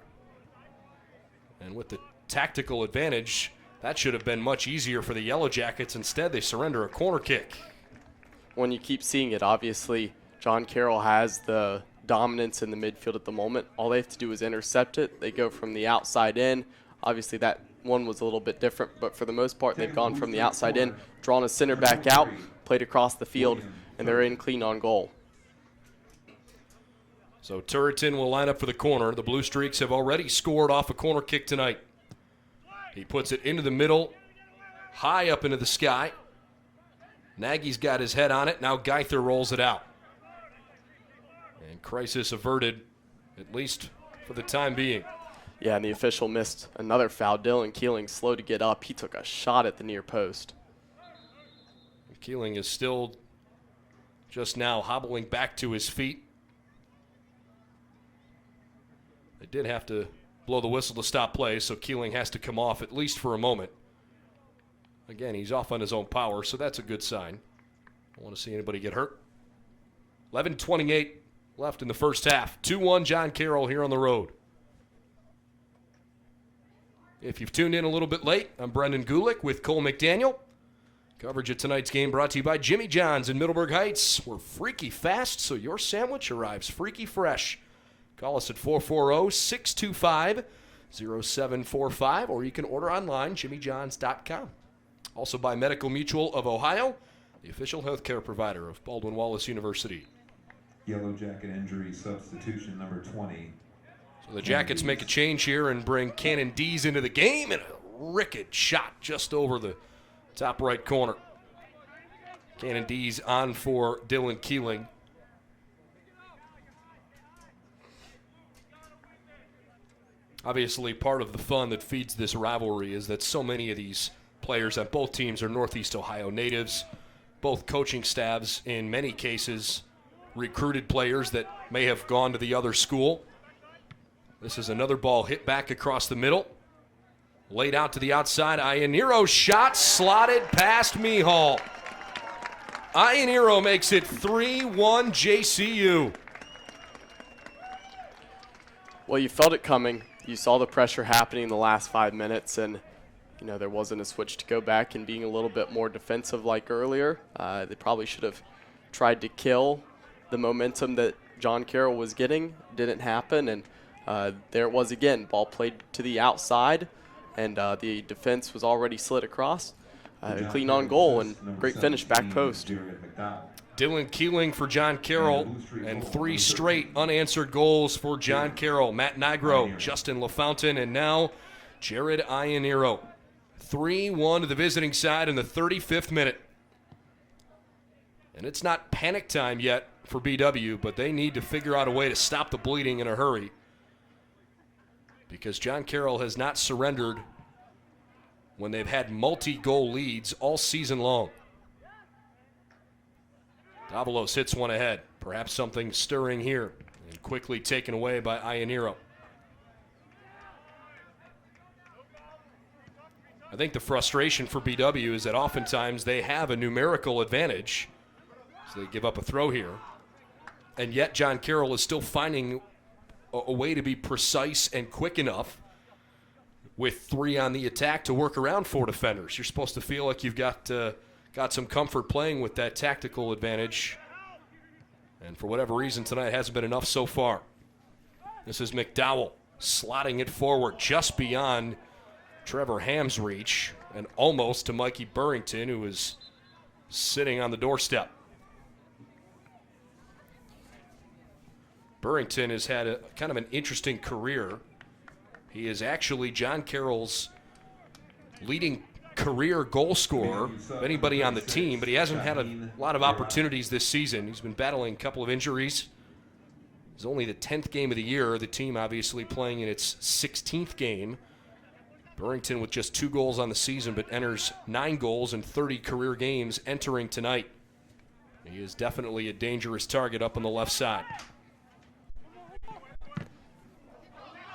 And with the tactical advantage, that should have been much easier for the Yellow Jackets. Instead, they surrender a corner kick. When you keep seeing it, obviously, John Carroll has the dominance in the midfield at the moment. All they have to do is intercept it. They go from the outside in. Obviously, that one was a little bit different, but for the most part, they've gone from the outside in, drawn a center back out, played across the field, and they're in clean on goal. So Turretin will line up for the corner. The Blue Streaks have already scored off a corner kick tonight. He puts it into the middle, high up into the sky. Nagy's got his head on it. Now Geither rolls it out. And crisis averted, at least for the time being. Yeah, and the official missed another foul. Dylan Keeling slow to get up. He took a shot at the near post. Keeling is still just now hobbling back to his feet. They did have to blow the whistle to stop play, so Keeling has to come off at least for a moment. Again, he's off on his own power, so that's a good sign. Don't want to see anybody get hurt. 11:28 left in the first half. 2-1 John Carroll here on the road. If you've tuned in a little bit late, I'm Brendan Gulick with Cole McDaniel. Coverage of tonight's game brought to you by Jimmy John's in Middleburg Heights. We're freaky fast, so your sandwich arrives freaky fresh. Call us at 440-625-0745, or you can order online, jimmyjohns.com. Also by Medical Mutual of Ohio, the official healthcare provider of Baldwin Wallace University. Yellow Jacket injury substitution number 20. So the Jackets make a change here and bring Cannon Dees into the game, and a ricket shot just over the top right corner. Cannon Dees on for Dylan Keeling. Obviously, part of the fun that feeds this rivalry is that so many of these players on both teams are Northeast Ohio natives. Both coaching staffs, in many cases, recruited players that may have gone to the other school. This is another ball hit back across the middle. Laid out to the outside. Ianniero's shot slotted past Mihal. Ionero makes it 3-1 JCU. Well, you felt it coming. You saw the pressure happening in the last 5 minutes, and you know there wasn't a switch to go back and being a little bit more defensive like earlier. They probably should have tried to kill the momentum that John Carroll was getting. Didn't happen, and there it was again. Ball played to the outside, and the defense was already slid across. Clean on goal and great finish back post. Dylan Keeling for John Carroll, and 3 straight unanswered goals for John Carroll. Matt Nigro, Justin LaFountain, and now Jared Ionero. 3-1 to the visiting side in the 35th minute. And it's not panic time yet for BW, but they need to figure out a way to stop the bleeding in a hurry, because John Carroll has not surrendered when they've had multi-goal leads all season long. Davalos hits one ahead. Perhaps something stirring here, and quickly taken away by Ionero. I think the frustration for BW is that oftentimes they have a numerical advantage, so they give up a throw here, and yet John Carroll is still finding a way to be precise and quick enough with 3 on the attack to work around 4 defenders. You're supposed to feel like you've got some comfort playing with that tactical advantage, and for whatever reason tonight it hasn't been enough so far. This is McDowell slotting it forward just beyond Trevor Ham's reach and almost to Mikey Burrington, who is sitting on the doorstep. Burrington has had a kind of an interesting career. He is actually John Carroll's leading career goal scorer of anybody on the team, but he hasn't had a lot of opportunities this season. He's been battling a couple of injuries. It's only the 10th game of the year. The team obviously playing in its 16th game. Burrington with just 2 goals on the season, but enters 9 goals in 30 career games entering tonight. He is definitely a dangerous target up on the left side.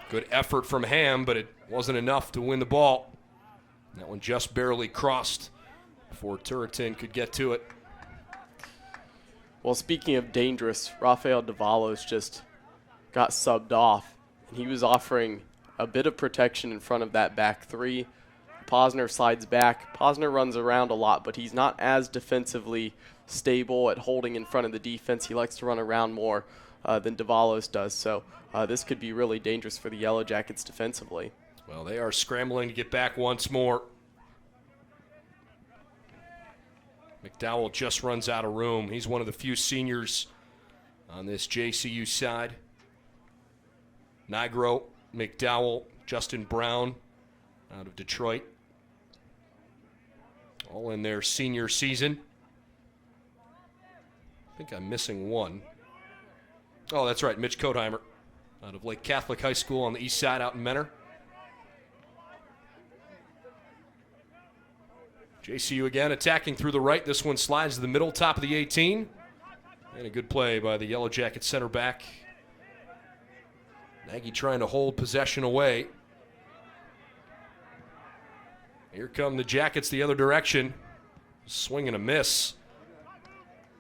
Good effort from Ham, but it wasn't enough to win the ball. That one just barely crossed before Turretin could get to it. Well, speaking of dangerous, Rafael Davalos just got subbed off, and he was offering a bit of protection in front of that back 3. Posner slides back. Posner runs around a lot, but he's not as defensively stable at holding in front of the defense. He likes to run around more than Davalos does, so this could be really dangerous for the Yellow Jackets defensively. Well, they are scrambling to get back once more. McDowell just runs out of room. He's one of the few seniors on this JCU side. Nigro, McDowell, Justin Brown out of Detroit. All in their senior season. I think I'm missing one. Oh, that's right, Mitch Kotheimer out of Lake Catholic High School on the east side out in Menor. JCU again attacking through the right. This one slides to the middle, top of the 18. And a good play by the Yellow Jacket center back. Nagy trying to hold possession away. Here come the Jackets the other direction. Swing and a miss.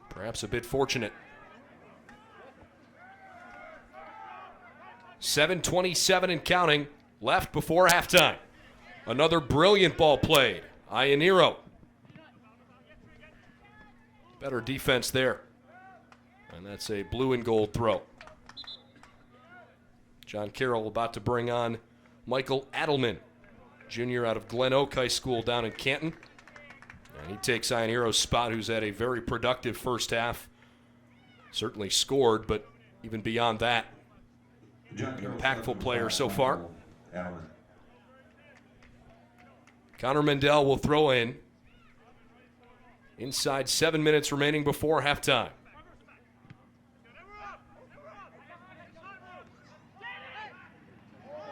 Perhaps a bit fortunate. 7:27 and counting left before halftime. Another brilliant ball played. Ionero. Better defense there. And that's a blue and gold throw. John Carroll about to bring on Michael Adelman, junior out of Glen Oak High School down in Canton. And he takes Ionero's spot, who's had a very productive first half. Certainly scored, but even beyond that, an impactful player so far. Connor Mendel will throw in. Inside 7 minutes remaining before halftime.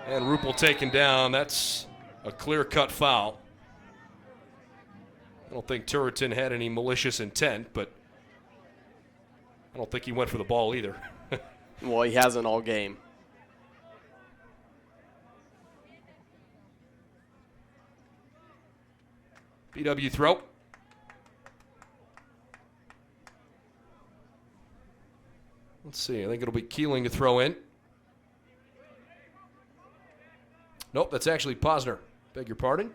And Ruppel taken down. That's a clear-cut foul. I don't think Turretin had any malicious intent, but I don't think he went for the ball either. Well, he hasn't all game. BW throw. Let's see. I think it'll be Keeling to throw in. Nope, that's actually Posner. Beg your pardon.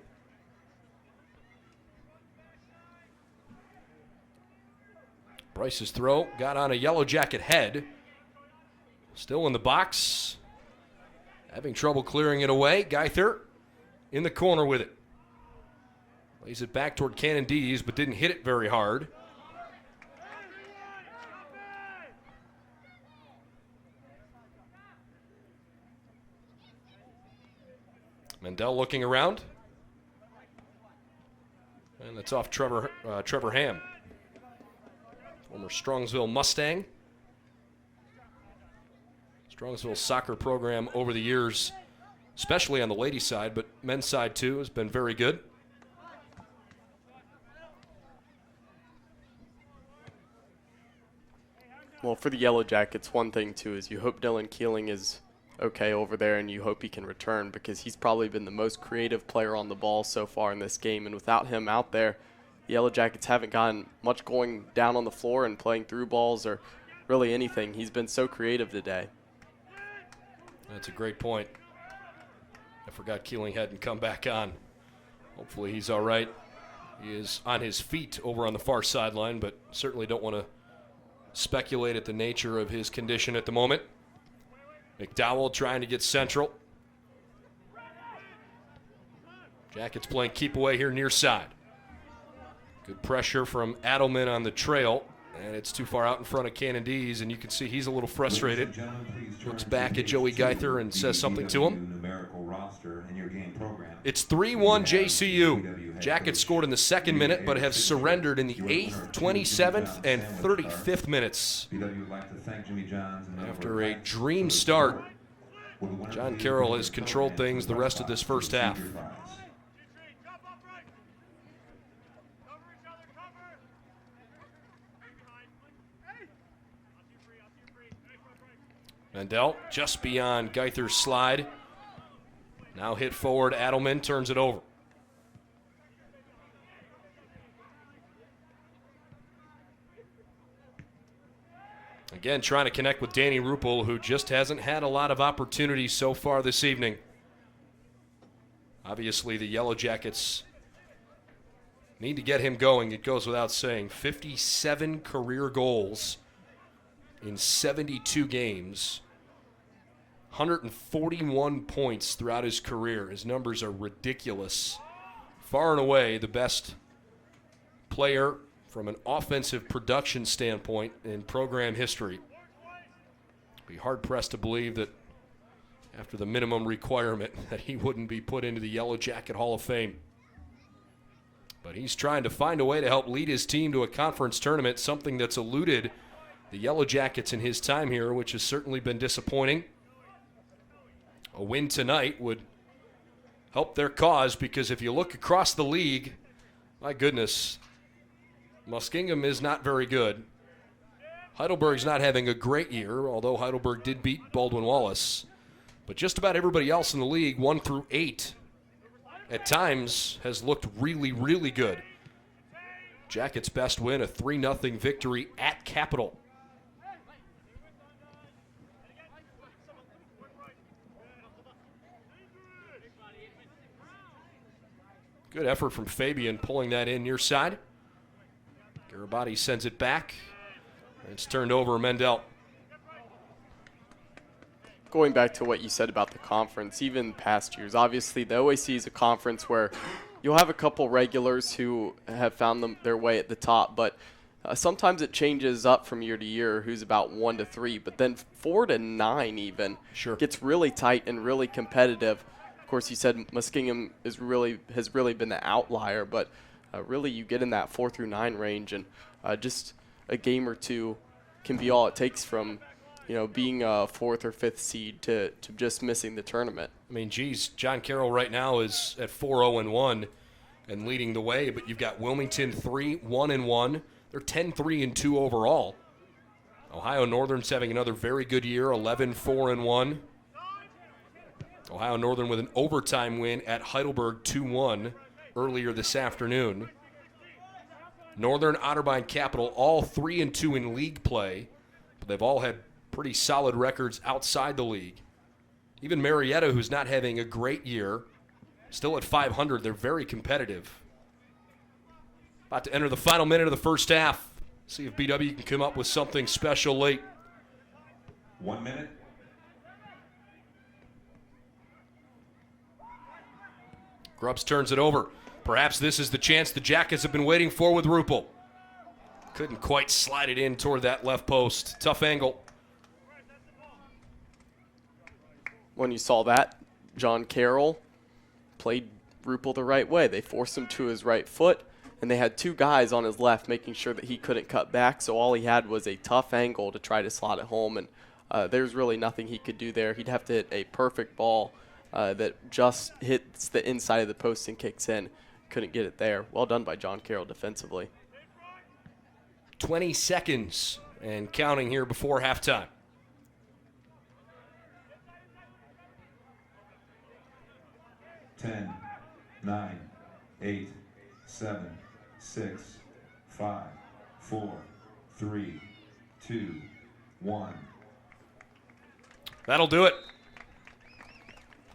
Bryce's throw got on a Yellow Jacket head. Still in the box. Having trouble clearing it away. Geither in the corner with it. Lays it back toward Cannondees, but didn't hit it very hard. Mendel looking around. And that's off Trevor Ham. Former Strongsville Mustang. Strongsville soccer program over the years, especially on the ladies' side, but men's side too, has been very good. Well, for the Yellow Jackets, one thing too is you hope Dylan Keeling is okay over there, and you hope he can return, because he's probably been the most creative player on the ball so far in this game, and without him out there, the Yellow Jackets haven't gotten much going down on the floor and playing through balls or really anything. He's been so creative today. That's a great point. I forgot Keeling hadn't come back on. Hopefully he's all right. He is on his feet over on the far sideline, but certainly don't want to speculate at the nature of his condition at the moment. McDowell trying to get central. Jackets playing keep away here near side. Good pressure from Adelman on the trail, and it's too far out in front of Cannondees, and you can see he's a little frustrated. Looks back at Joey Geither and says something to him. It's 3-1 JCU. Jackets scored in the second minute, but have surrendered in the 8th, 27th, and 35th minutes. After a dream start, John Carroll has controlled things the rest of this first half. Mendel just beyond Geither's slide. Now hit forward, Adelman turns it over. Again, trying to connect with Danny Ruppel, who just hasn't had a lot of opportunities so far this evening. Obviously, the Yellow Jackets need to get him going. It goes without saying. 57 career goals in 72 games. 141 points throughout his career. His numbers are ridiculous. Far and away the best player from an offensive production standpoint in program history. Be hard-pressed to believe that after the minimum requirement that he wouldn't be put into the Yellow Jacket Hall of Fame. But he's trying to find a way to help lead his team to a conference tournament, something that's eluded the Yellow Jackets in his time here, which has certainly been disappointing. A win tonight would help their cause, because if you look across the league, my goodness, Muskingum is not very good. Heidelberg's not having a great year, although Heidelberg did beat Baldwin Wallace. But just about everybody else in the league, 1 through 8, at times has looked really, really good. Jackets' best win, a 3-0 victory at Capital. Good effort from Fabian pulling that in near side. Garabati sends it back. It's turned over Mendel. Going back to what you said about the conference, even past years, obviously the OAC is a conference where you'll have a couple regulars who have found their way at the top, but sometimes it changes up from year to year, who's about 1 to 3, but then 4 to 9 even gets really tight and really competitive. Of course, you said Muskingum has really been the outlier, but really you get in that 4 through 9 range, and just a game or two can be all it takes from being a 4th or 5th seed to just missing the tournament. I mean, geez, John Carroll right now is at 4-0-1 and leading the way, but you've got Wilmington 3-1-1. They're 10-3-2 overall. Ohio Northern's having another very good year, 11-4-1. Ohio Northern with an overtime win at Heidelberg 2-1 earlier this afternoon. Northern, Otterbein, Capital, all 3-2 in league play, but they've all had pretty solid records outside the league. Even Marietta, who's not having a great year, still at 500. They're very competitive. About to enter the final minute of the first half. See if BW can come up with something special late. 1 minute. Grubbs turns it over. Perhaps this is the chance the Jackets have been waiting for with Rupel. Couldn't quite slide it in toward that left post. Tough angle. When you saw that, John Carroll played Rupel the right way. They forced him to his right foot, and they had two guys on his left making sure that he couldn't cut back, so all he had was a tough angle to try to slot it home, and there's really nothing he could do there. He'd have to hit a perfect ball that just hits the inside of the post and kicks in. Couldn't get it there. Well done by John Carroll defensively. 20 seconds and counting here before halftime. 10, 9, 8, 7, 6, 5, 4, 3, 2, 1. That'll do it.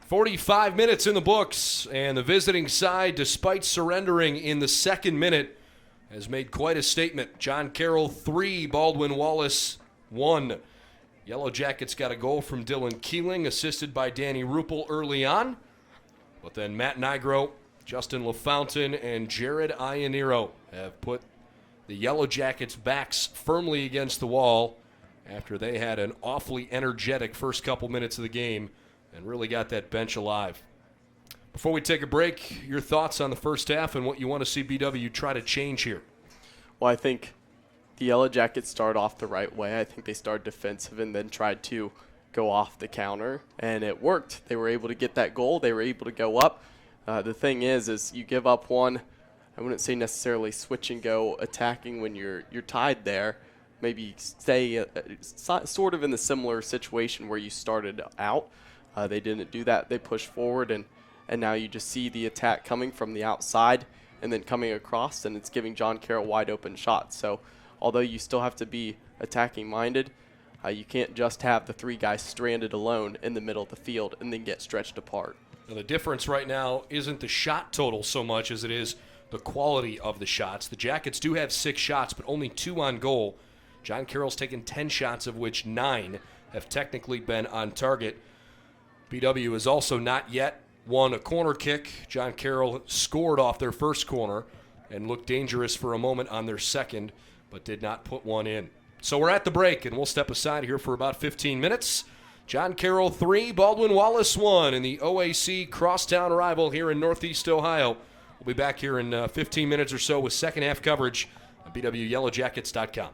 45 minutes in the books, and the visiting side, despite surrendering in the second minute, has made quite a statement. John Carroll 3, Baldwin Wallace 1. Yellow Jackets got a goal from Dylan Keeling, assisted by Danny Rupel early on. But then Matt Nigro, Justin LaFountain, and Jared Iannero have put the Yellow Jackets' backs firmly against the wall after they had an awfully energetic first couple minutes of the game and really got that bench alive. Before we take a break, your thoughts on the first half and what you want to see BW try to change here? Well, I think the Yellow Jackets started off the right way. I think they started defensive and then tried to go off the counter, and it worked. They were able to get that goal. They were able to go up. The thing is you give up one. I wouldn't say necessarily switch and go attacking when you're tied there. Maybe stay sort of in the similar situation where you started out. They didn't do that. They pushed forward, and now you just see the attack coming from the outside and then coming across, and it's giving John Carroll wide open shots. So although you still have to be attacking minded, you can't just have the three guys stranded alone in the middle of the field and then get stretched apart. Now, the difference right now isn't the shot total so much as it is the quality of the shots. The Jackets do have 6 shots, but only 2 on goal. John Carroll's taken 10 shots, of which 9 have technically been on target. BW has also not yet won a corner kick. John Carroll scored off their first corner and looked dangerous for a moment on their second, but did not put one in. So we're at the break, and we'll step aside here for about 15 minutes. John Carroll 3, Baldwin Wallace 1 in the OAC crosstown rival here in Northeast Ohio. We'll be back here in 15 minutes or so with second half coverage on BWYellowJackets.com.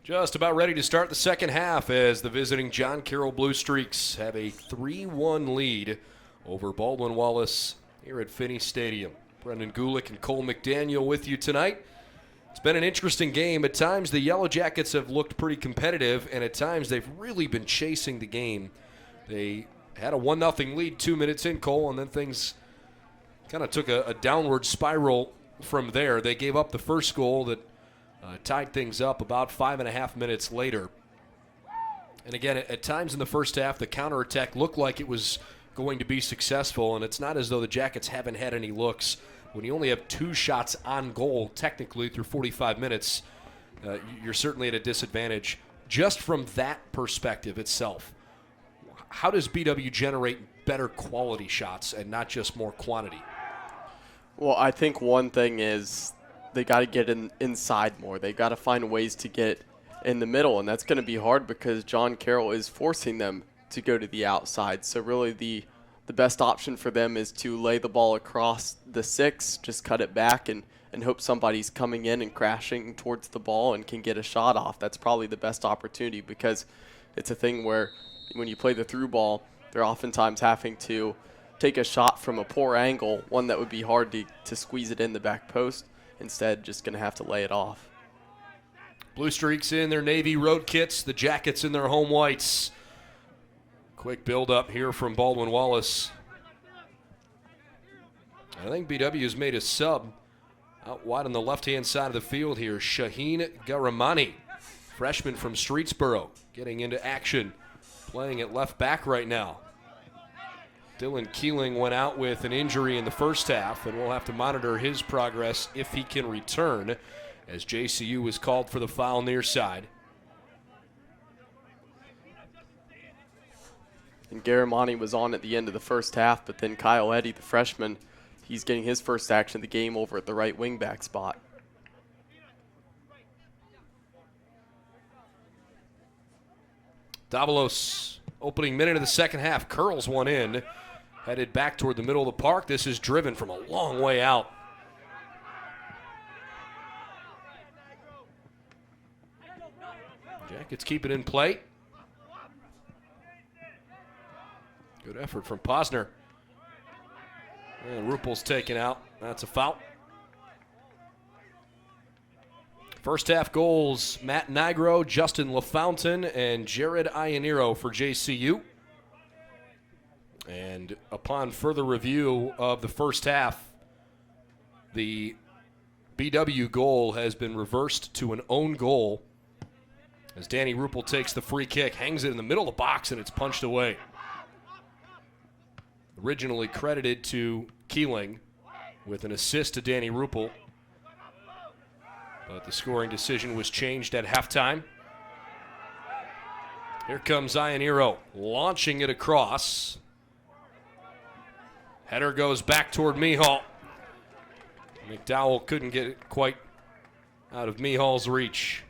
Just about ready to start the second half as the visiting John Carroll Blue Streaks have a 3-1 lead over Baldwin Wallace here at Finnie Stadium. Brendan Gulick and Cole McDaniel with you tonight. It's been an interesting game. At times the Yellow Jackets have looked pretty competitive, and at times they've really been chasing the game. They had a 1-0 lead 2 minutes in, Cole, and then things kind of took a downward spiral from there. They gave up the first goal that tied things up about 5.5 minutes later. And again, at times in the first half, the counterattack looked like it was going to be successful, and it's not as though the Jackets haven't had any looks. When you only have 2 shots on goal, technically, through 45 minutes, you're certainly at a disadvantage. Just from that perspective itself, how does BW generate better quality shots and not just more quantity? Well, I think one thing is they got to get inside more. They got to find ways to get in the middle, and that's going to be hard because John Carroll is forcing them to go to the outside. So really the best option for them is to lay the ball across the 6, just cut it back and hope somebody's coming in and crashing towards the ball and can get a shot off. That's probably the best opportunity because it's a thing where when you play the through ball, they're oftentimes having to take a shot from a poor angle, one that would be hard to squeeze it in the back post. Instead, just going to have to lay it off. Blue Streaks in their Navy road kits, the Jackets in their home whites. Quick build-up here from Baldwin Wallace. I think BW has made a sub out wide on the left-hand side of the field here. Shaheen Garamani, freshman from Streetsboro, getting into action, playing at left back right now. Dylan Keeling went out with an injury in the first half, and we'll have to monitor his progress if he can return, as JCU was called for the foul near side. And Garamani was on at the end of the first half, but then Kyle Eddy, the freshman, he's getting his first action of the game over at the right wing-back spot. Davalos, opening minute of the second half, curls one in. Headed back toward the middle of the park. This is driven from a long way out. Jackets keep it in play. Good effort from Posner. And Ruppel's taken out. That's a foul. First half goals, Matt Nigro, Justin LaFountain, and Jared Iannero for JCU. And upon further review of the first half, the BW goal has been reversed to an own goal as Danny Ruppel takes the free kick, hangs it in the middle of the box, and it's punched away. Originally credited to Keeling with an assist to Danny Ruppel, but the scoring decision was changed at halftime. Here comes Iannero, launching it across. Header goes back toward Mihal. McDowell couldn't get it quite out of Mihal's reach.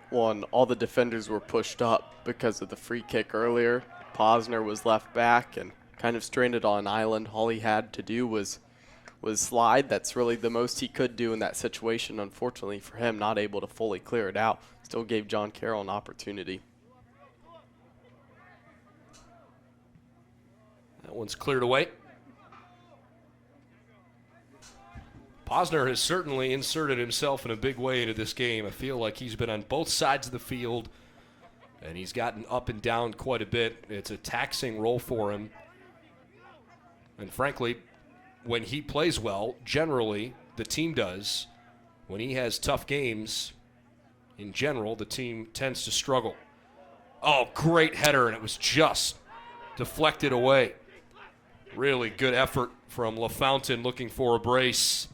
One, all the defenders were pushed up because of the free kick earlier. Posner was left back and kind of stranded on an island. All he had to do was slide. That's really the most he could do in that situation. Unfortunately for him, not able to fully clear it out. Still gave John Carroll an opportunity. That one's cleared away. Posner has certainly inserted himself in a big way into this game. I feel like he's been on both sides of the field, and he's gotten up and down quite a bit. It's a taxing role for him. And frankly, when he plays well, generally the team does. When he has tough games, in general, the team tends to struggle. Oh, great header, and it was just deflected away. Really good effort from LaFountain looking for a brace.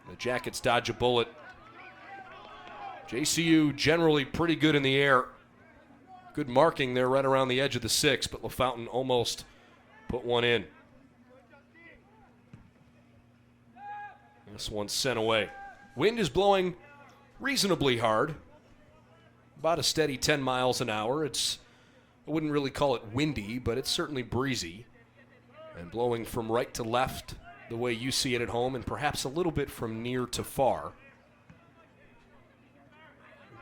The Jackets dodge a bullet. JCU generally pretty good in the air. Good marking there right around the edge of the 6, but LaFountain almost put one in. This one's sent away. Wind is blowing reasonably hard. About a steady 10 miles an hour. I wouldn't really call it windy, but it's certainly breezy. And blowing from right to left the way you see it at home, and perhaps a little bit from near to far.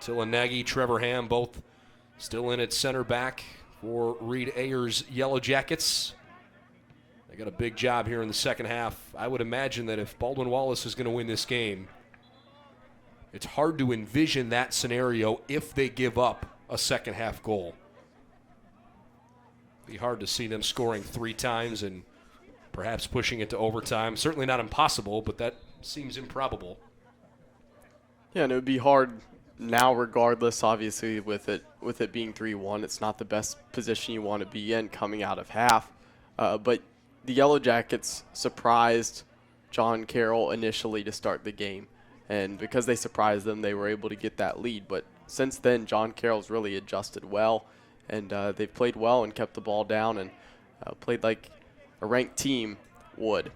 Attila Nagy, Trevor Ham, both still in at center back for Reed Ayers' Yellow Jackets. They got a big job here in the second half. I would imagine that if Baldwin Wallace is going to win this game, it's hard to envision that scenario if they give up a second half goal. It'd be hard to see them scoring 3 times and perhaps pushing it to overtime. Certainly not impossible, but that seems improbable. Yeah, and it would be hard now regardless, obviously, with it being 3-1. It's not the best position you want to be in coming out of half. But the Yellow Jackets surprised John Carroll initially to start the game. And because they surprised them, they were able to get that lead. But since then, John Carroll's really adjusted well. And they've played well and kept the ball down and played like a ranked team would.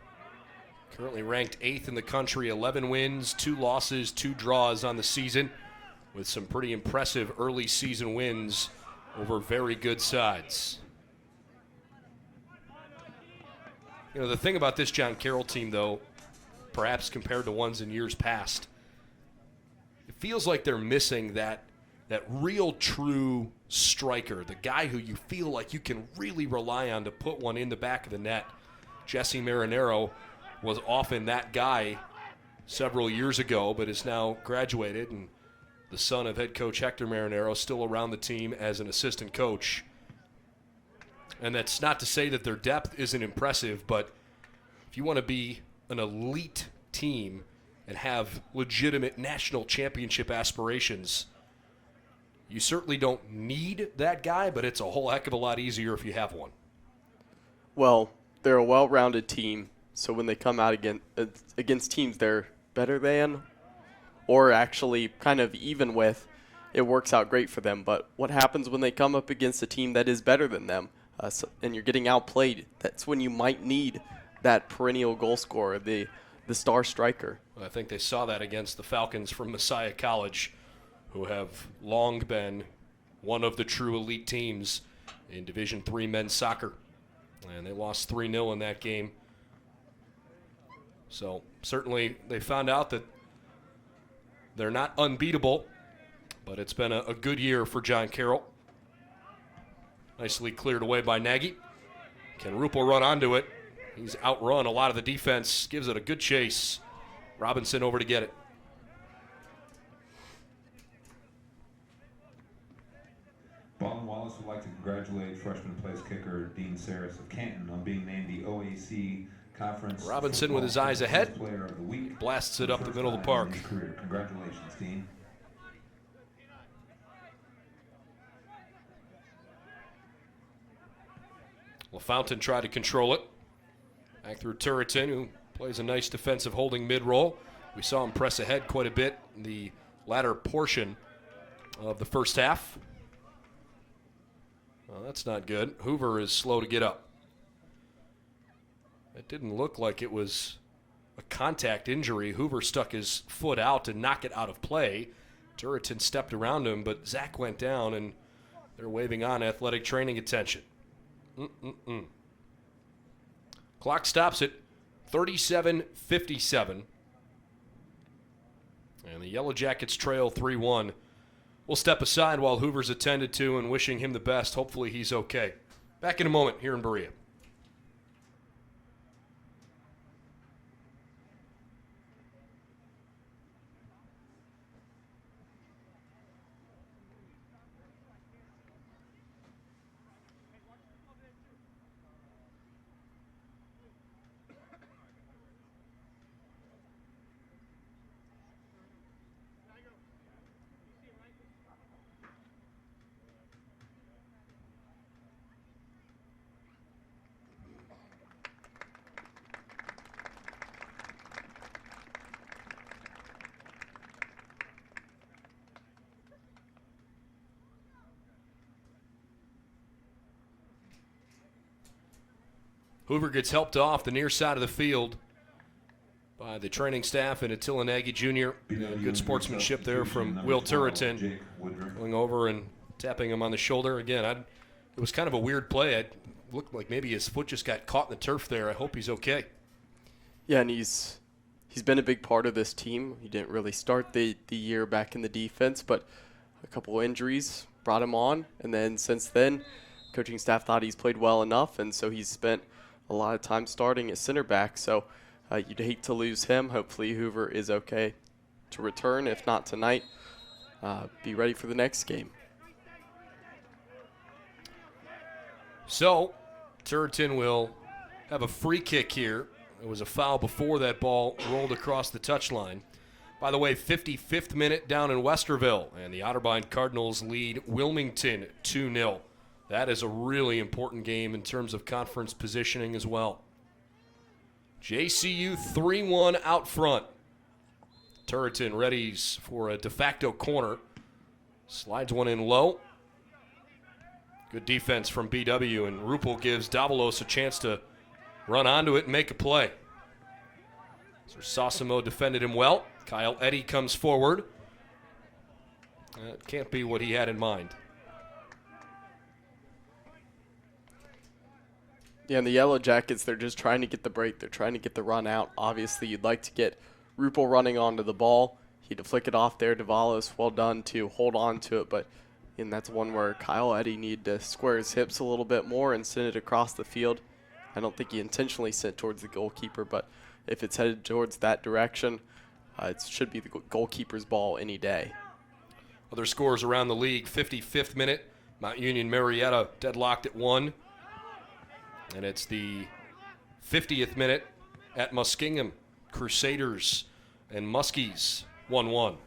Currently ranked 8th in the country, 11 wins, 2 losses, 2 draws on the season, with some pretty impressive early season wins over very good sides. You know, the thing about this John Carroll team, though, perhaps compared to ones in years past, it feels like they're missing that real true striker, the guy who you feel like you can really rely on to put one in the back of the net. Jesse Marinero was often that guy several years ago, but is now graduated, and the son of head coach Hector Marinero still around the team as an assistant coach. And that's not to say that their depth isn't impressive, but if you want to be an elite team and have legitimate national championship aspirations, you certainly don't need that guy, but it's a whole heck of a lot easier if you have one. Well, they're a well-rounded team, so when they come out against teams they're better than or actually kind of even with, it works out great for them. But what happens when they come up against a team that is better than them and you're getting outplayed? That's when you might need that perennial goal scorer, the star striker. I think they saw that against the Falcons from Messiah College, who have long been one of the true elite teams in Division III men's soccer. And they lost 3-0 in that game. So certainly they found out that they're not unbeatable, but it's been a good year for John Carroll. Nicely cleared away by Nagy. Can Rupel run onto it? He's outrun a lot of the defense, gives it a good chase. Robinson over to get it. Baldwin Wallace would like to congratulate freshman place kicker Dean Saris of Canton on being named the OAC Conference Robinson with his eyes ahead, Player of the Week. blasts it up the middle of the park. Congratulations, Dean. LaFountain tried to control it. Back through Turretin, who plays a nice defensive holding mid-roll. We saw him press ahead quite a bit in the latter portion of the first half. Well, that's not good. Hoover is slow to get up. It didn't look like it was a contact injury. Hoover stuck his foot out to knock it out of play. Turretin stepped around him, but Zach went down, and they're waving on athletic training attention. Clock stops at 37:57. And the Yellow Jackets trail 3-1. We'll step aside while Hoover's attended to and wishing him the best. Hopefully he's okay. Back in a moment here in Berea. Hoover gets helped off the near side of the field by the training staff and Attila Nagy Jr. Good sportsmanship there from Will Turretin, going over and tapping him on the shoulder. Again, it was kind of a weird play. It looked like maybe his foot just got caught in the turf there. I hope he's okay. Yeah, and he's been a big part of this team. He didn't really start the year back in the defense, but a couple injuries brought him on, and then since then, coaching staff thought he's played well enough, and so he's spent a lot of time starting at center back. So you'd hate to lose him. Hopefully Hoover is okay to return. If not tonight, be ready for the next game. So Turretin will have a free kick here. It was a foul before that ball rolled across the touchline. By the way, 55th minute down in Westerville, and the Otterbein Cardinals lead Wilmington 2-0. That is a really important game in terms of conference positioning as well. JCU 3-1 out front. Turretin readies for a de facto corner. Slides one in low. Good defense from BW, and Rupel gives Davalos a chance to run onto it and make a play. So Sosimo defended him well. Kyle Eddy comes forward. It can't be what he had in mind. Yeah, and the Yellow Jackets, they're just trying to get the break. They're trying to get the run out. Obviously, you'd like to get Rupel running onto the ball. He had to flick it off there. Davalos, well done to hold on to it, but and that's one where Kyle Eddy needed to square his hips a little bit more and send it across the field. I don't think he intentionally sent towards the goalkeeper, but if it's headed towards that direction, it should be the goalkeeper's ball any day. Other scores around the league, 55th minute, Mount Union Marietta deadlocked at 1. And it's the 50th minute at Muskingum, Crusaders and Muskies 1-1.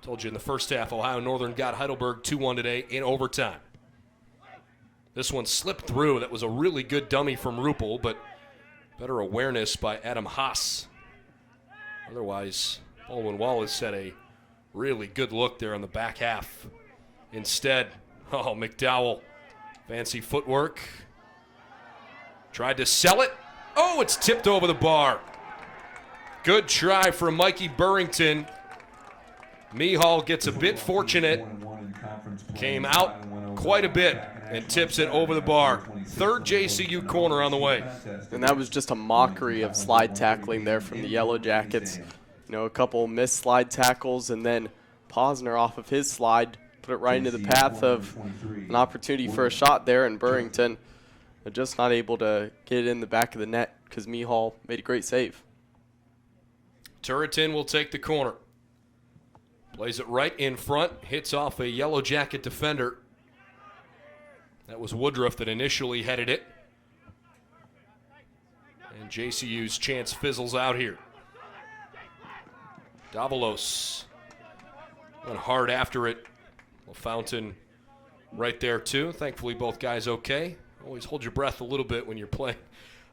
Told you in the first half, Ohio Northern got Heidelberg 2-1 today in overtime. This one slipped through. That was a really good dummy from Rupel, but better awareness by Adam Haas. Otherwise, Baldwin Wallace had a really good look there on the back half. Instead, McDowell, fancy footwork. Tried to sell it. Oh, it's tipped over the bar. Good try from Mikey Burrington. Mihal gets a bit fortunate. Came out quite a bit and tips it over the bar. Third JCU corner on the way. And that was just a mockery of slide tackling there from the Yellow Jackets. You know, a couple missed slide tackles, and then Posner off of his slide put it right into the path of an opportunity for a shot there, and Burrington just not able to get it in the back of the net because Mihal made a great save. Turretin will take the corner. Plays it right in front, hits off a Yellow Jacket defender. That was Woodruff that initially headed it. And JCU's chance fizzles out here. Davalos went hard after it. Fountain right there too. Thankfully both guys okay. Always hold your breath a little bit when you're playing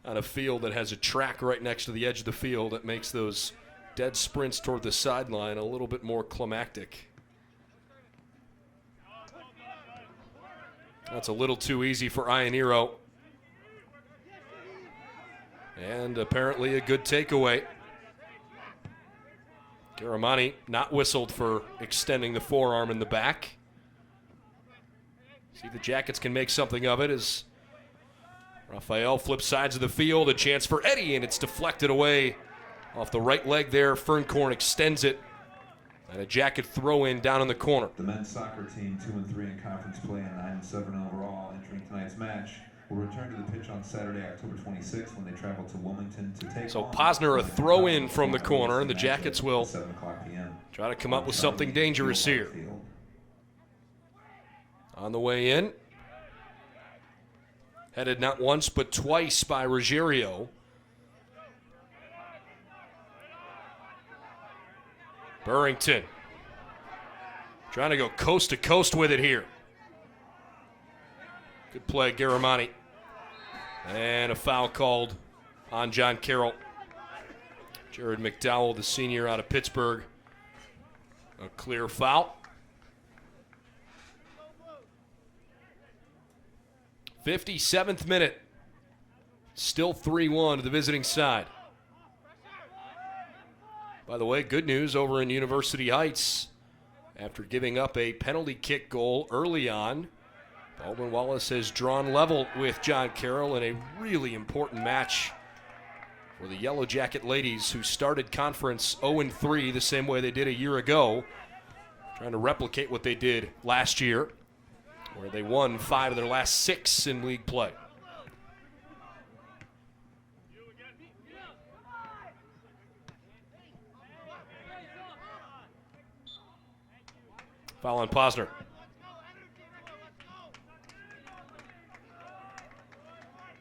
on a field that has a track right next to the edge of the field that makes those dead sprints toward the sideline a little bit more climactic. That's a little too easy for Ionero. And apparently a good takeaway. Garamani not whistled for extending the forearm in the back. See if the Jackets can make something of it as Raphael flips sides of the field. A chance for Eddy, and it's deflected away off the right leg there. Ferncorn extends it. And a Jacket throw-in down in the corner. The men's soccer team, 2-3 in conference play and 9-7 overall, entering tonight's match, will return to the pitch on Saturday, October 26th, when they travel to Wilmington to take So Posner a throw-in from the corner, and the Jackets will try to come up with something dangerous here. On the way in, headed not once but twice by Ruggiero. Burrington trying to go coast to coast with it here. Good play, Garamani. And a foul called on John Carroll. Jared McDowell, the senior out of Pittsburgh. A clear foul. 57th minute. Still 3-1 to the visiting side. By the way, good news over in University Heights. After giving up a penalty kick goal early on, Baldwin Wallace has drawn level with John Carroll in a really important match for the Yellow Jacket ladies, who started conference 0-3 the same way they did a year ago. trying to replicate what they did last year, where they won 5 of their last 6 in league play. Foul on Posner.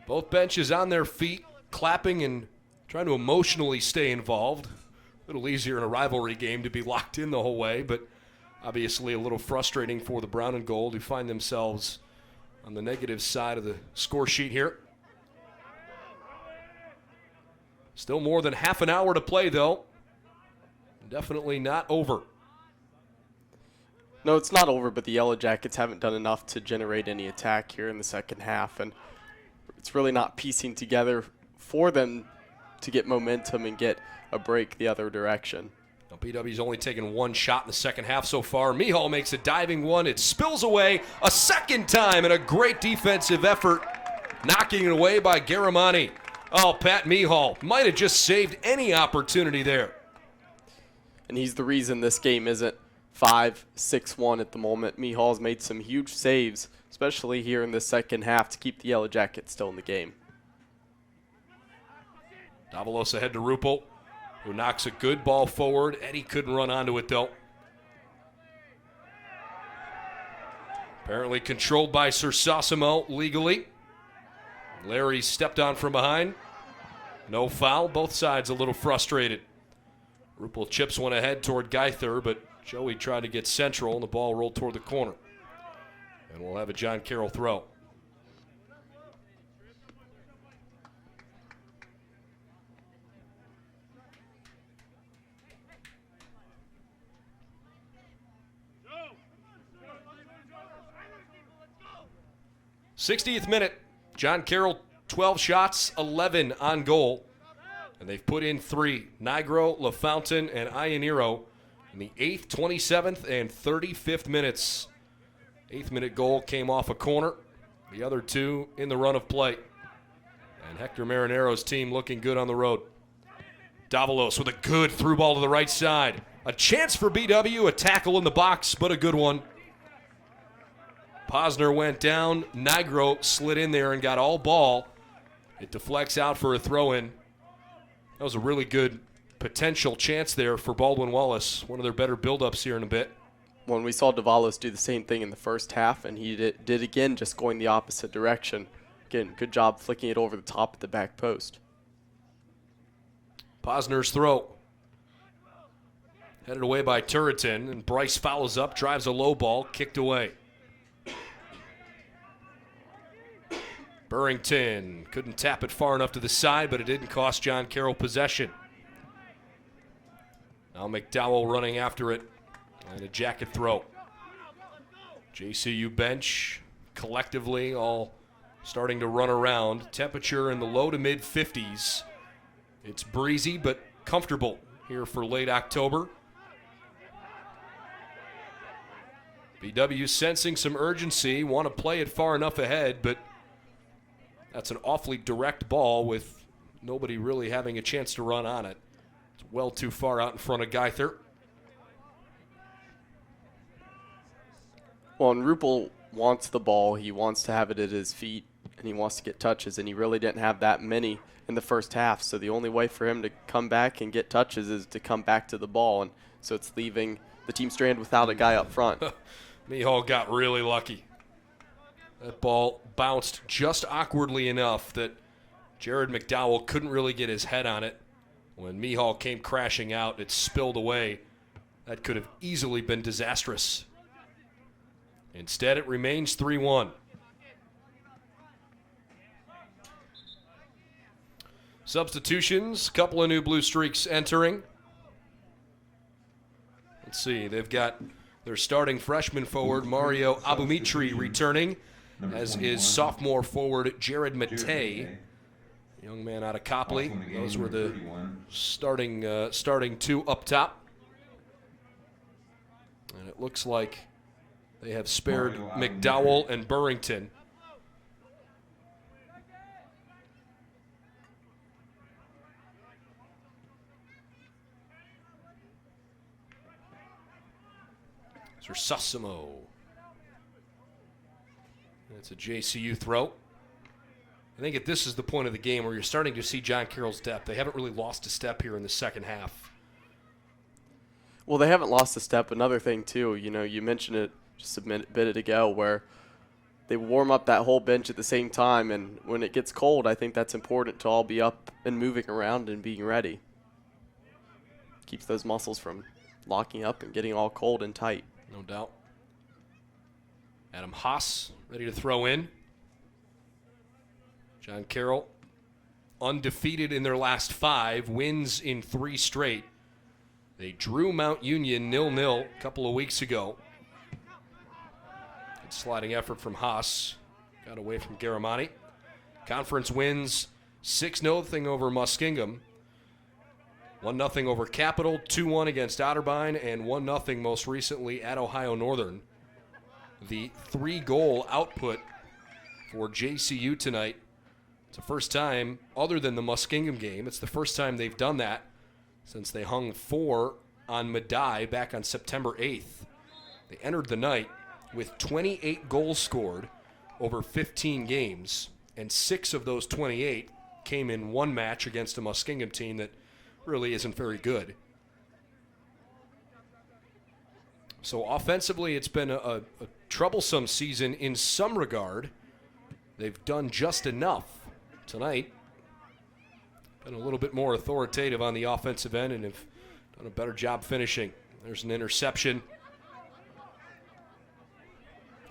Both benches on their feet, clapping and trying to emotionally stay involved. A little easier in a rivalry game to be locked in the whole way, but obviously a little frustrating for the Brown and Gold, who find themselves on the negative side of the score sheet here. Still more than half an hour to play, though. Definitely not over. No, it's not over, but the Yellow Jackets haven't done enough to generate any attack here in the second half, and it's really not piecing together for them to get momentum and get a break the other direction. Now, BW's only taken 1 shot in the second half so far. Mihal makes a diving one. It spills away a second time, and a great defensive effort, knocking it away by Garamani. Oh, Pat Mihal might have just saved any opportunity there. And he's the reason this game isn't 5-6-1 at the moment. Mihal's made some huge saves, especially here in the second half, to keep the Yellow Jackets still in the game. Davalos ahead to Rupel, who knocks a good ball forward. Eddie couldn't run onto it, though. Apparently controlled by Sir Sosimo legally. Larry stepped on from behind. No foul. Both sides a little frustrated. Rupel chips one ahead toward Geither, but Joey tried to get central, and the ball rolled toward the corner. And we'll have a John Carroll throw. '60th minute. John Carroll, 12 shots, 11 on goal. And they've put in 3. Nigro, LaFountain, and Ianiro in the 8th, 27th, and 35th minutes. 8th minute goal came off a corner. The other 2 in the run of play. And Hector Marinaro's team looking good on the road. Davalos with a good through ball to the right side. A chance for BW, a tackle in the box, but a good one. Posner went down. Nigro slid in there and got all ball. It deflects out for a throw-in. That was a really good potential chance there for Baldwin Wallace. One of their better build-ups here in a bit. When we saw Davalos do the same thing in the first half, and he did again, just going the opposite direction. Again, good job flicking it over the top of the back post. Posner's throw. Headed away by Turretin, and Bryce fouls up, drives a low ball, kicked away. Burrington couldn't tap it far enough to the side, but it didn't cost John Carroll possession. Now McDowell running after it, and a jacket throw. JCU bench collectively all starting to run around. Temperature in the low to mid 50s. It's breezy but comfortable here for late October. BW sensing some urgency, want to play it far enough ahead, but that's an awfully direct ball with nobody really having a chance to run on it. It's well too far out in front of Geither. Well, and Rupel wants the ball. He wants to have it at his feet, and he wants to get touches, and he really didn't have that many in the first half. So the only way for him to come back and get touches is to come back to the ball, and so it's leaving the team stranded without a guy up front. Mihal got really lucky. That ball bounced just awkwardly enough that Jared McDowell couldn't really get his head on it. When Mihal came crashing out, it spilled away. That could have easily been disastrous. Instead, it remains 3-1. Substitutions, couple of new blue streaks entering. Let's see, they've got their starting freshman forward, Mario Abumitri, returning, as is sophomore forward Jared Matei, young man out of Copley. Those were the starting 2 up top. And it looks like they have spared McDowell and Burrington. Sersasimo. That's a JCU throw. I think this is the point of the game where you're starting to see John Carroll's depth. They haven't really lost a step here in the second half. Well, they haven't lost a step. Another thing, too, you mentioned it just a bit ago where they warm up that whole bench at the same time, and when it gets cold, I think that's important to all be up and moving around and being ready. Keeps those muscles from locking up and getting all cold and tight. No doubt. Adam Haas ready to throw in. John Carroll, undefeated in their last 5, wins in 3 straight. They drew Mount Union 0-0 a couple of weeks ago. Good sliding effort from Haas. Got away from Garamani. Conference wins 6-0 over Muskingum. 1-0 over Capital, 2-1 against Otterbein, and 1-0 most recently at Ohio Northern. The 3-goal output for JCU tonight. It's the first time, other than the Muskingum game, it's the first time they've done that since they hung 4 on Medaille back on September 8th. They entered the night with 28 goals scored over 15 games, and 6 of those 28 came in one match against a Muskingum team that really isn't very good. So offensively, it's been a troublesome season in some regard. They've done just enough tonight. Been a little bit more authoritative on the offensive end and have done a better job finishing. There's an interception.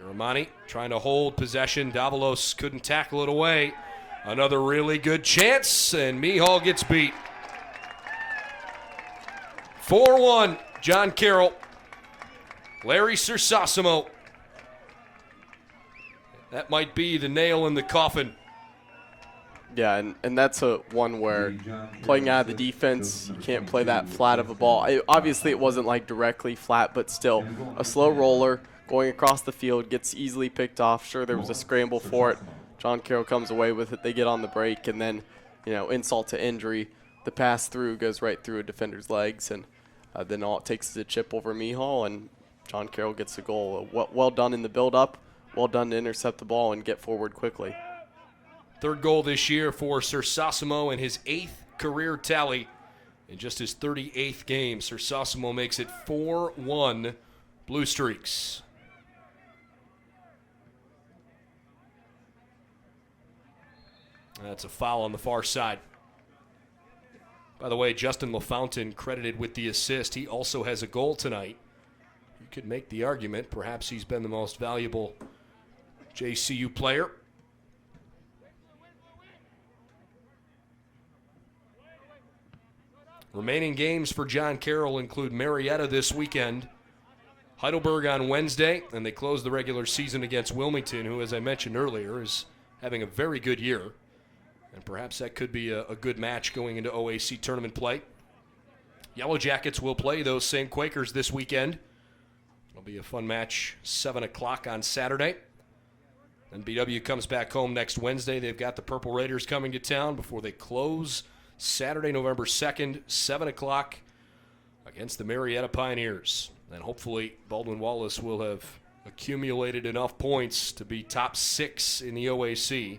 Garamani trying to hold possession. Davalos couldn't tackle it away. Another really good chance, and Mihal gets beat. 4-1, John Carroll. Larry Sersasimo. That might be the nail in the coffin. Yeah, and that's one where playing out of the defense, you can't play that flat of a ball. Obviously, it wasn't like directly flat, but still a slow roller going across the field, gets easily picked off. Sure, there was a scramble for it. John Carroll comes away with it. They get on the break, and then, insult to injury, the pass through goes right through a defender's legs, and then all it takes is a chip over Mihal, and John Carroll gets a goal. Well done in the build-up. Well done to intercept the ball and get forward quickly. 3rd goal this year for Sersasimo and his 8th career tally in just his 38th game. Sersasimo makes it 4-1 Blue Streaks. That's a foul on the far side. By the way, Justin LaFountain credited with the assist. He also has a goal tonight. You could make the argument perhaps he's been the most valuable JCU player. Remaining games for John Carroll include Marietta this weekend, Heidelberg on Wednesday, and they close the regular season against Wilmington, who, as I mentioned earlier, is having a very good year. And perhaps that could be a good match going into OAC tournament play. Yellow Jackets will play those same Quakers this weekend. It'll be a fun match, 7 o'clock on Saturday. Then BW comes back home next Wednesday. They've got the Purple Raiders coming to town before they close Saturday, November 2nd, 7 o'clock against the Marietta Pioneers. And hopefully Baldwin Wallace will have accumulated enough points to be top 6 in the OAC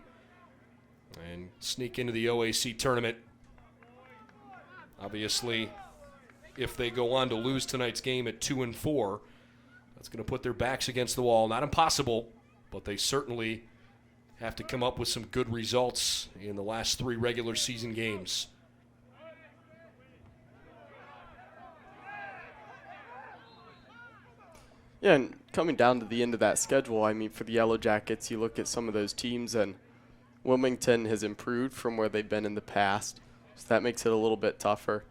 and sneak into the OAC tournament. Obviously, if they go on to lose tonight's game at 2-4, that's going to put their backs against the wall. Not impossible, but they certainly have to come up with some good results in the last 3 regular season games. Yeah, and coming down to the end of that schedule, I mean, for the Yellow Jackets, you look at some of those teams, and Wilmington has improved from where they've been in the past, so that makes it a little bit tougher.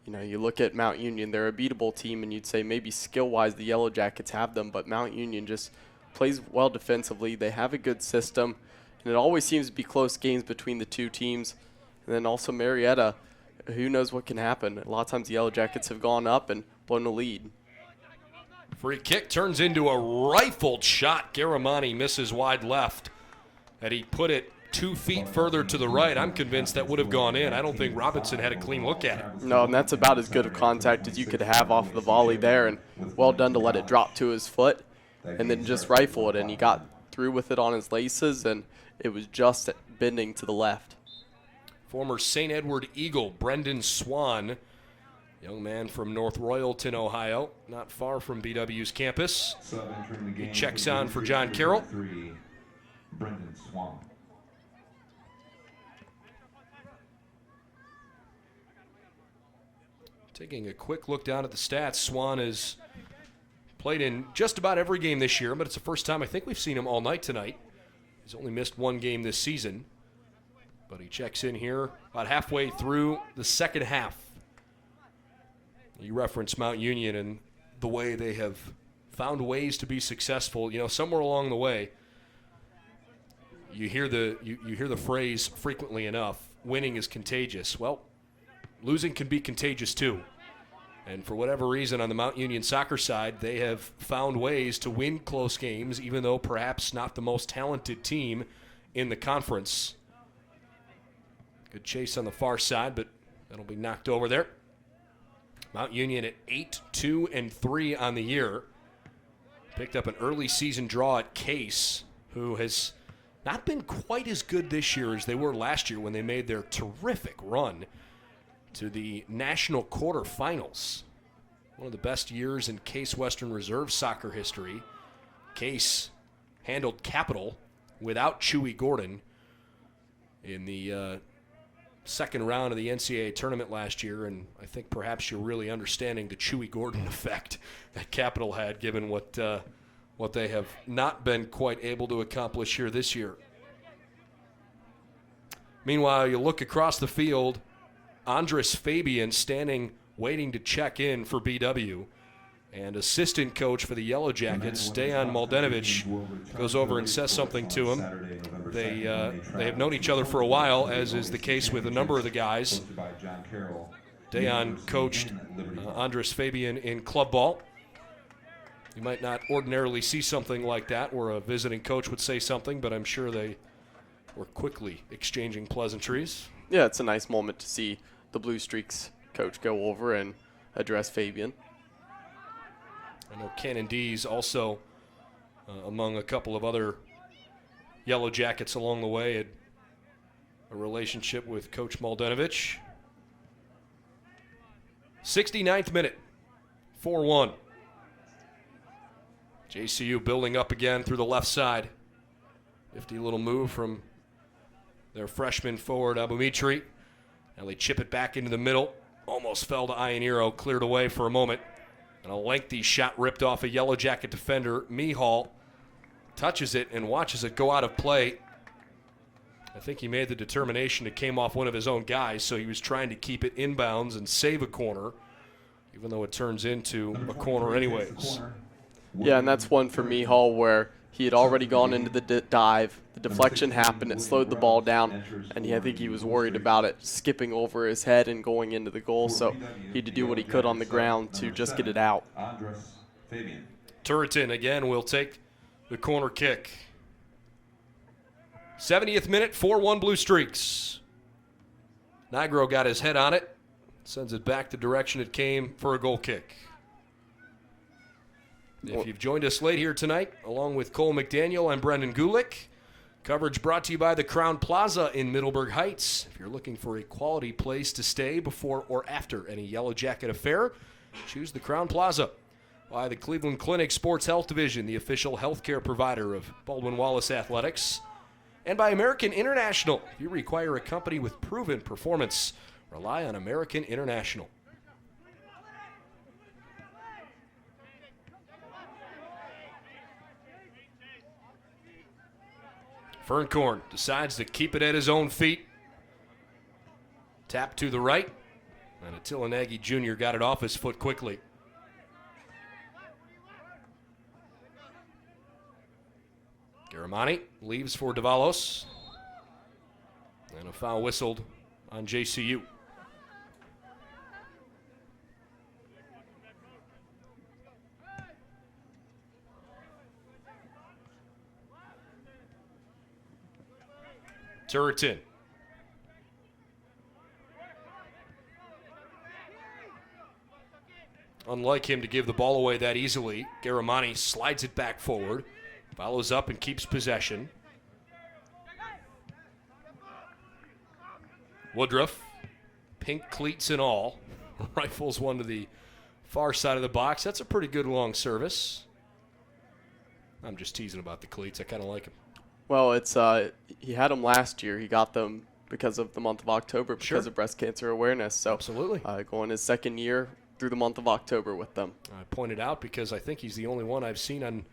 You look at Mount Union, they're a beatable team, and you'd say maybe skill-wise the Yellow Jackets have them, but Mount Union just plays well defensively. They have a good system, and it always seems to be close games between the two teams. And then also Marietta, who knows what can happen. A lot of times the Yellow Jackets have gone up and blown a lead. Free kick turns into a rifled shot. Garamani misses wide left, and he put it 2 feet further to the right, I'm convinced that would have gone in. I don't think Robinson had a clean look at it. No, and that's about as good of contact as you could have off the volley there, and well done to let it drop to his foot and then just rifle it, and he got through with it on his laces, and it was just bending to the left. Former St. Edward Eagle Brendan Swan, young man from North Royalton, Ohio, not far from BW's campus. He checks on for John Carroll. Brendan Swan. Taking a quick look down at the stats, Swan has played in just about every game this year, but it's the first time I think we've seen him all night tonight. He's only missed 1 game this season, but he checks in here about halfway through the second half. You reference Mount Union and the way they have found ways to be successful. You know, somewhere along the way, you hear the phrase frequently enough, winning is contagious. Well, losing can be contagious too. And for whatever reason on the Mount Union soccer side, they have found ways to win close games, even though perhaps not the most talented team in the conference. Good chase on the far side, but that'll be knocked over there. Mount Union at 8-2-3 on the year. Picked up an early season draw at Case, who has not been quite as good this year as they were last year when they made their terrific run to the national quarterfinals. One of the best years in Case Western Reserve soccer history. Case handled Capital without Chewy Gordon in the second round of the NCAA tournament last year, and I think perhaps you're really understanding the Chewy Gordon effect that Capital had, given what they have not been quite able to accomplish here this year. Meanwhile, you look across the field, Andres Fabian standing waiting to check in for BW, and assistant coach for the Yellow Jackets, Dejan Mladenovic, goes over and says something to him. They have known each other for a while, as is the case with a number of the guys. Dejan coached Andres Fabian in club ball. You might not ordinarily see something like that where a visiting coach would say something, but I'm sure they were quickly exchanging pleasantries. Yeah, it's a nice moment to see the Blue Streaks coach go over and address Fabian. I know Cannon D's also, among a couple of other Yellow Jackets along the way, had a relationship with Coach Mladenovic. 69th minute, 4-1. JCU building up again through the left side. Nifty little move from their freshman forward, Abumitri. Now they chip it back into the middle. Almost fell to Ionero, cleared away for a moment. And a lengthy shot ripped off a Yellow Jacket defender. Mihal touches it and watches it go out of play. I think he made the determination it came off one of his own guys, so he was trying to keep it inbounds and save a corner, even though it turns into a corner anyways. Yeah, and that's one for Mihal where he had already gone into the dive. The deflection happened. It slowed the ball down, and I think he was worried about it skipping over his head and going into the goal, so he had to do what he could on the ground to just get it out. Turretin again will take the corner kick. 70th minute, 4-1 Blue Streaks. Nigro got his head on it, sends it back the direction it came for a goal kick. If you've joined us late here tonight, along with Cole McDaniel, I'm Brendan Gulick. Coverage brought to you by the Crown Plaza in Middleburg Heights. If you're looking for a quality place to stay before or after any Yellow Jacket affair, choose the Crown Plaza. By the Cleveland Clinic Sports Health Division, the official healthcare provider of Baldwin Wallace Athletics. And by American International. If you require a company with proven performance, rely on American International. Ferncorn decides to keep it at his own feet. Tap to the right. And Attila Nagy Jr. got it off his foot quickly. Garamani leaves for Davalos. And a foul whistled on JCU. Turretin. Unlike him to give the ball away that easily, Garamani slides it back forward, follows up and keeps possession. Woodruff, pink cleats and all, rifles one to the far side of the box. That's a pretty good long service. I'm just teasing about the cleats. I kind of like him. Well, it's he had them last year. He got them because of the month of October because of breast cancer awareness. So absolutely. Going his second year through the month of October with them. I pointed out because I think he's the only one I've seen on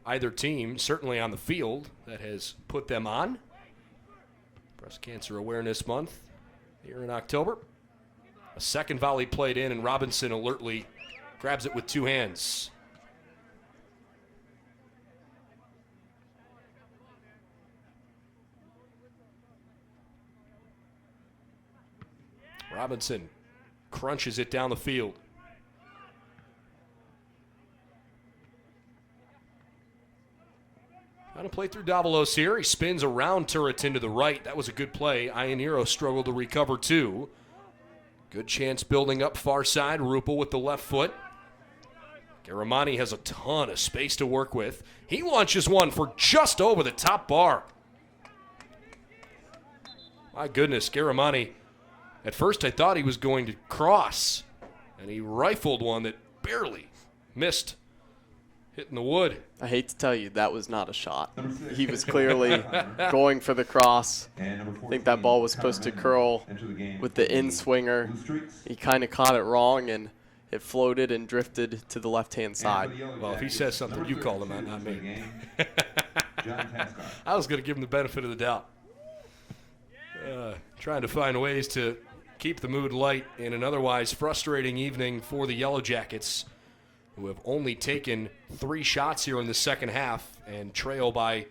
either team, certainly on the field, that has put them on. Breast Cancer Awareness Month here in October. A second volley played in, and Robinson alertly grabs it with two hands. Robinson crunches it down the field. Trying to play through Davalos here. He spins around Turretin to the right. That was a good play. Ionero struggled to recover too. Good chance building up far side. Rupel with the left foot. Garamani has a ton of space to work with. He launches one for just over the top bar. My goodness, Garamani. At first I thought he was going to cross, and he rifled one that barely missed hitting the wood. I hate to tell you, that was not a shot. He was clearly going for the cross. I think that ball was supposed to curl with the in-swinger. He kind of caught it wrong, and it floated and drifted to the left-hand side. Well, if he says something, you call him out, not me. I was going to give him the benefit of the doubt. Trying to find ways to keep the mood light in an otherwise frustrating evening for the Yellow Jackets, who have only taken 3 shots here in the second half and trail by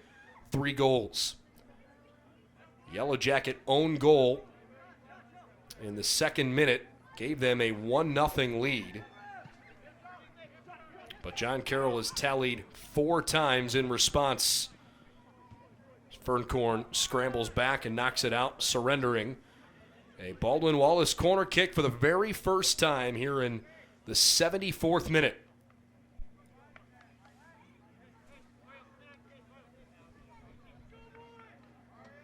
3 goals. Yellow Jacket own goal in the second minute gave them a 1-0 lead. But John Carroll has tallied 4 times in response. Ferncorn scrambles back and knocks it out, surrendering. A Baldwin Wallace corner kick for the very first time here in the 74th minute.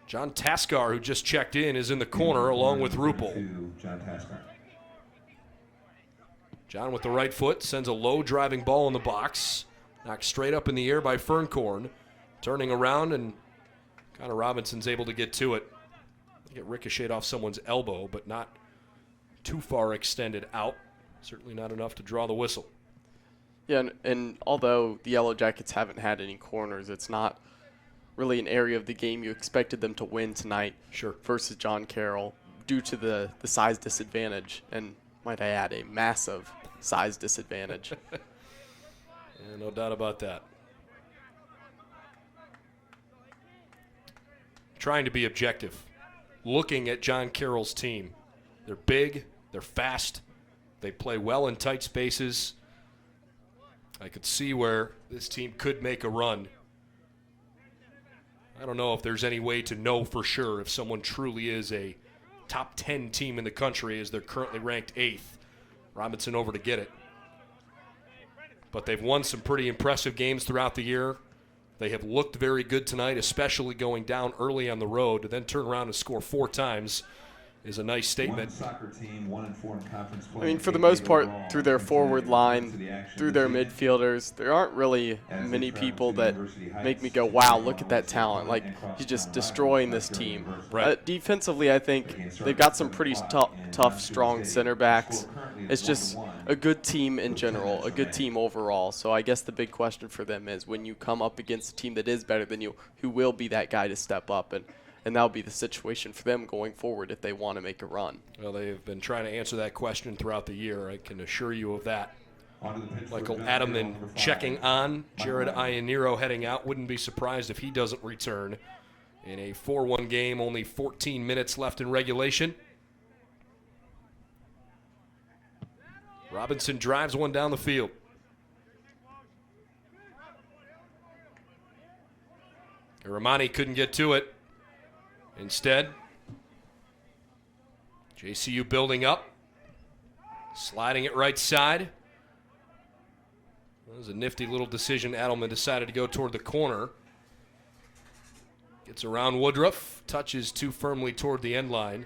John Taskar, who just checked in, is in the corner along with Rupel. John with the right foot sends a low driving ball in the box. Knocked straight up in the air by Ferncorn. Turning around, and Connor Robinson's able to get to it. Get ricocheted off someone's elbow, but not too far extended out. Certainly not enough to draw the whistle. Yeah, and although the Yellow Jackets haven't had any corners, it's not really an area of the game you expected them to win tonight. Sure. Versus John Carroll due to the size disadvantage, and might I add, a massive size disadvantage. Yeah, no doubt about that. Trying to be objective. Looking at John Carroll's team. They're big, they're fast, they play well in tight spaces. I could see where this team could make a run. I don't know if there's any way to know for sure if someone truly is a top 10 team in the country, as they're currently ranked 8th. Robinson over to get it. But they've won some pretty impressive games throughout the year. They have looked very good tonight, especially going down early on the road. To then turn around and score 4 times is a nice statement. I mean, for the most part, through their forward line, through their midfielders, there aren't really many people that make me go, wow, look at that talent. Like, he's just destroying this team. Right. Defensively, I think they've got some pretty tough, strong center backs. It's just a good team in general, a good team overall. So I guess the big question for them is, when you come up against a team that is better than you, who will be that guy to step up? And that'll be the situation for them going forward if they want to make a run. Well, they've been trying to answer that question throughout the year. I can assure you of that. Michael Adamman checking on. Jared Ionero heading out. Wouldn't be surprised if he doesn't return. In a 4-1 game, only 14 minutes left in regulation. Robinson drives one down the field. Ramani couldn't get to it. Instead, JCU building up, sliding it right side. That was a nifty little decision. Adelman decided to go toward the corner. Gets around Woodruff, touches too firmly toward the end line.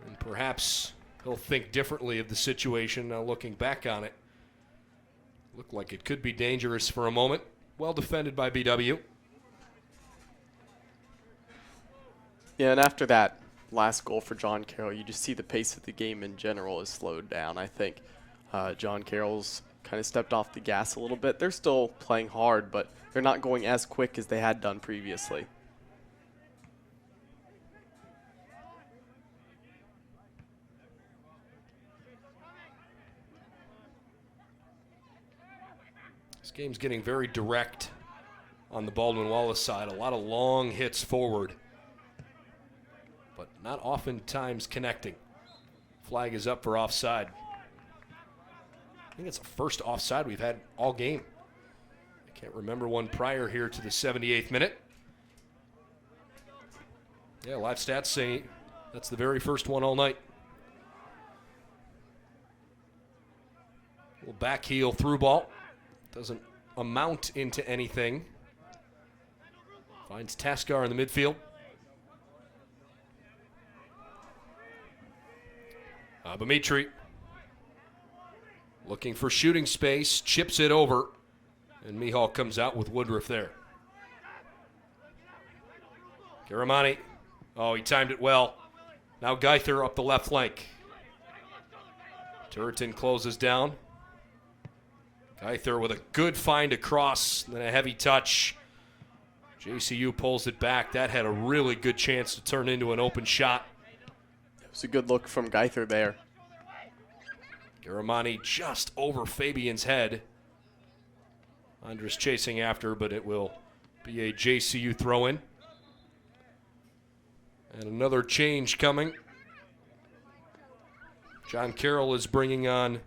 And perhaps he'll think differently of the situation now looking back on it. Looked like it could be dangerous for a moment. Well defended by BW. Yeah, and after that last goal for John Carroll, you just see the pace of the game in general is slowed down. I think John Carroll's kind of stepped off the gas a little bit. They're still playing hard, but they're not going as quick as they had done previously. This game's getting very direct on the Baldwin Wallace side. A lot of long hits forward, but not oftentimes connecting. Flag is up for offside. I think it's the first offside we've had all game. I can't remember one prior here to the 78th minute. Yeah, live stats say that's the very first one all night. Little back heel through ball. Doesn't amount into anything. Finds Taskar in the midfield. Abamitri looking for shooting space, chips it over, and Mihal comes out with Woodruff there. Garamani, oh, he timed it well. Now Geither up the left flank. Turretin closes down. Geither with a good find across, then a heavy touch. JCU pulls it back. That had a really good chance to turn into an open shot. It was a good look from Geither there. Garamani just over Fabian's head. Andres chasing after, but it will be a JCU throw-in. And another change coming. John Carroll is bringing on,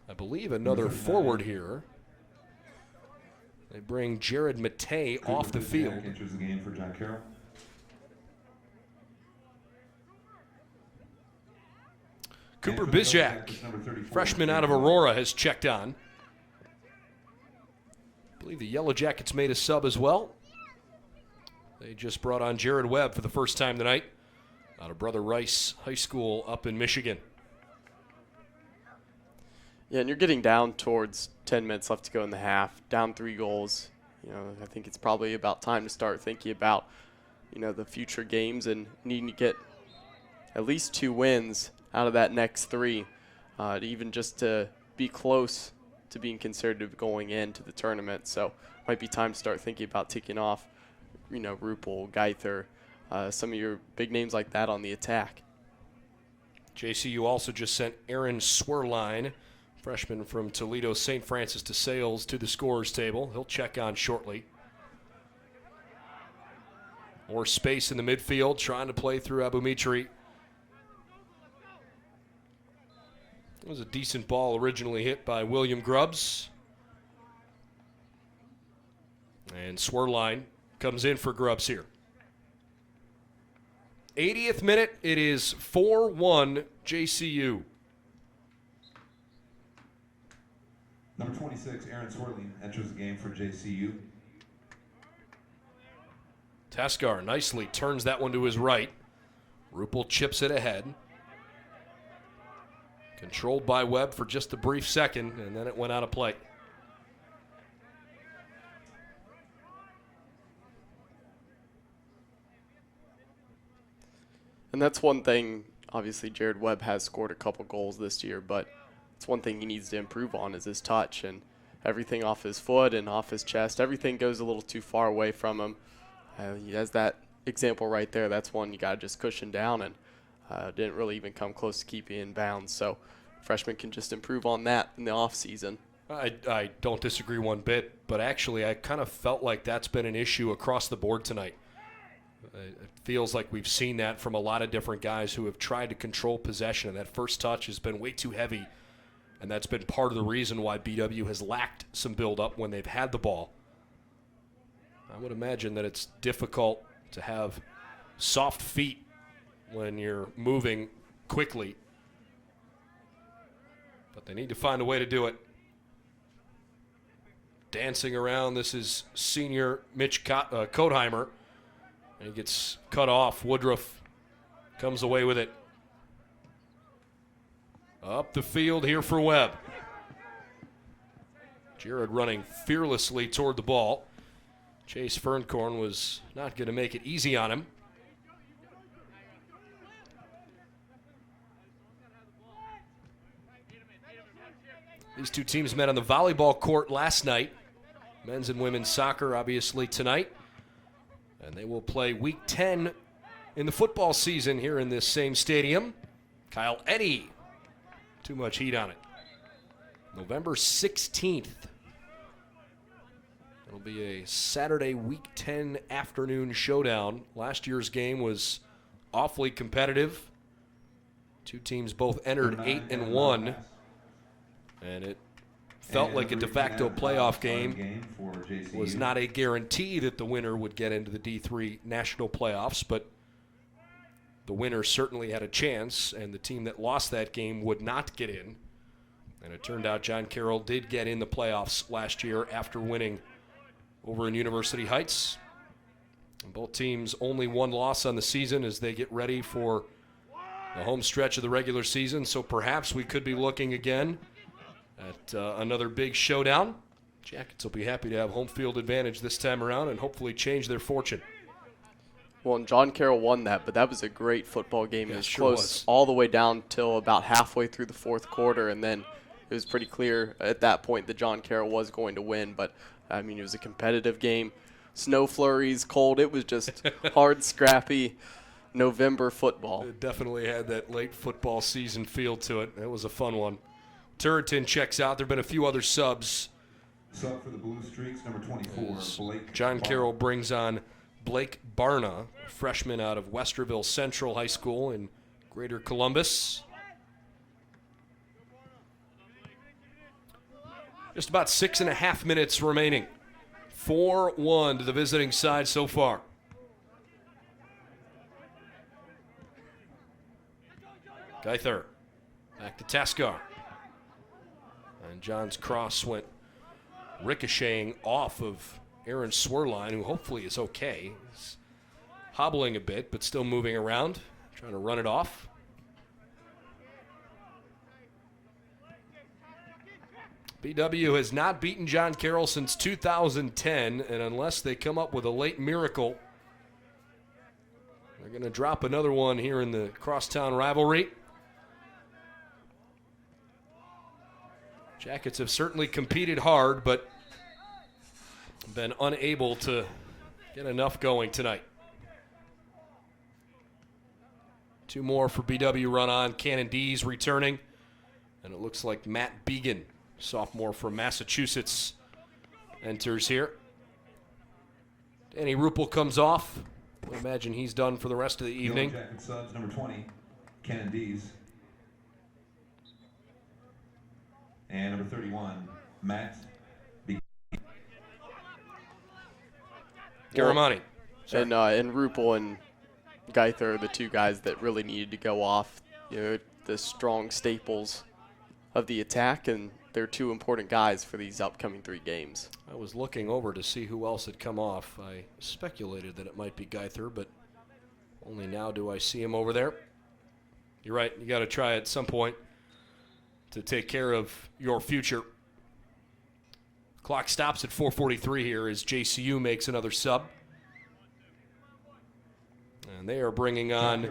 I believe, another forward here. They bring Jared Matei off the field. Enters the game for John Carroll. Cooper Bizjak, freshman out of Aurora, has checked on. I believe the Yellow Jackets made a sub as well. They just brought on Jared Webb for the first time tonight out of Brother Rice High School up in Michigan. Yeah, and you're getting down towards 10 minutes left to go in the half, down 3 goals. You know, I think it's probably about time to start thinking about, you know, the future games and needing to get at least 2 wins out of that next 3, to even just to be close to being considered going into the tournament. So might be time to start thinking about taking off, you know, Rupel, Geither, some of your big names like that on the attack. JCU also just sent Aaron Swerline, freshman from Toledo St. Francis de Sales, to the scorers table. He'll check on shortly. More space in the midfield, trying to play through Abumitri. It was a decent ball originally hit by William Grubbs. And Swerline comes in for Grubbs here. 80th minute, it is 4-1 JCU. Number 26, Aaron Swerling, enters the game for JCU. Taskar nicely turns that one to his right. Rupel chips it ahead. Controlled by Webb for just a brief second, and then it went out of play. And that's one thing, obviously Jared Webb has scored a couple goals this year, but it's one thing he needs to improve on is his touch, and everything off his foot and off his chest, everything goes a little too far away from him. He has that example right there. That's one you got to just cushion down, and didn't really even come close to keeping in bounds. So freshman can just improve on that in the off season. I don't disagree one bit, but actually I kind of felt like that's been an issue across the board tonight. It feels like we've seen that from a lot of different guys who have tried to control possession, and that first touch has been way too heavy, and that's been part of the reason why BW has lacked some build-up when they've had the ball. I would imagine that it's difficult to have soft feet when you're moving quickly. But they need to find a way to do it. Dancing around, this is senior Mitch Kotheimer. And he gets cut off. Woodruff comes away with it. Up the field here for Webb. Jared running fearlessly toward the ball. Chase Ferncorn was not going to make it easy on him. These two teams met on the volleyball court last night. Men's and women's soccer, obviously, tonight. And they will play Week 10 in the football season here in this same stadium. Kyle Eddy. Too much heat on it. November 16th. It'll be a Saturday Week 10 afternoon showdown. Last year's game was awfully competitive. Two teams both entered 8-1. And it felt like a de facto playoff game. Was not a guarantee that the winner would get into the D3 national playoffs, but the winner certainly had a chance, and the team that lost that game would not get in. And it turned out John Carroll did get in the playoffs last year after winning over in University Heights. And both teams only one loss on the season as they get ready for the home stretch of the regular season, so perhaps we could be looking again at another big showdown. Jackets will be happy to have home field advantage this time around and hopefully change their fortune. Well, and John Carroll won that, but that was a great football game. Yeah, it was sure close all the way down till about halfway through the fourth quarter, and then it was pretty clear at that point that John Carroll was going to win. But, I mean, it was a competitive game. Snow flurries, cold. It was just hard, scrappy November football. It definitely had that late football season feel to it. It was a fun one. Turretin checks out. There have been a few other subs. Sub for the Blue Streaks, number 24, Blake. John Carroll brings on Blake Barna, a freshman out of Westerville Central High School in Greater Columbus. Just about 6.5 minutes remaining. 4-1 to the visiting side so far. Geither back to Taskar. And John's cross went ricocheting off of Aaron Swerline, who hopefully is okay. He's hobbling a bit, but still moving around, trying to run it off. BW has not beaten John Carroll since 2010, and unless they come up with a late miracle, they're going to drop another one here in the crosstown rivalry. Jackets have certainly competed hard, but been unable to get enough going tonight. Two more for BW run on. Cannon D's returning, and it looks like Matt Began, sophomore from Massachusetts, enters here. Danny Ruppel comes off. I imagine he's done for the rest of the evening. Yellow Jacket subs, number 20, Cannon D's. And number 31, Matt Began. Garamani. And Ruppel and Geither are the two guys that really needed to go off. You know, the strong staples of the attack, and they're two important guys for these upcoming 3 games. I was looking over to see who else had come off. I speculated that it might be Geither, but only now do I see him over there. You're right. You got to try at some point to take care of your future. Clock stops at 4:43 here as JCU makes another sub. And they are bringing on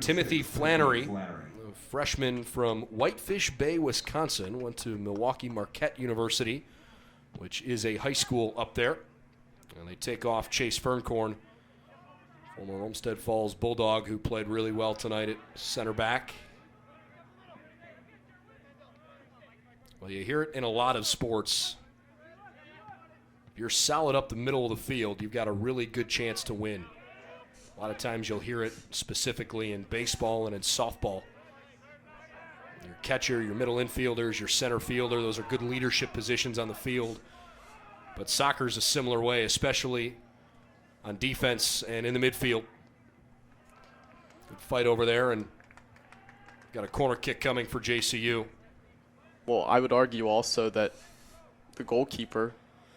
Timothy Flannery, a freshman from Whitefish Bay, Wisconsin, went to Milwaukee Marquette University, which is a high school up there. And they take off Chase Ferncorn, former Olmsted Falls Bulldog, who played really well tonight at center back. Well, you hear it in a lot of sports. If you're solid up the middle of the field, you've got a really good chance to win. A lot of times you'll hear it specifically in baseball and in softball. Your catcher, your middle infielders, your center fielder, those are good leadership positions on the field. But soccer's a similar way, especially on defense and in the midfield. Good fight over there, and got a corner kick coming for JCU. Well, I would argue also that the goalkeeper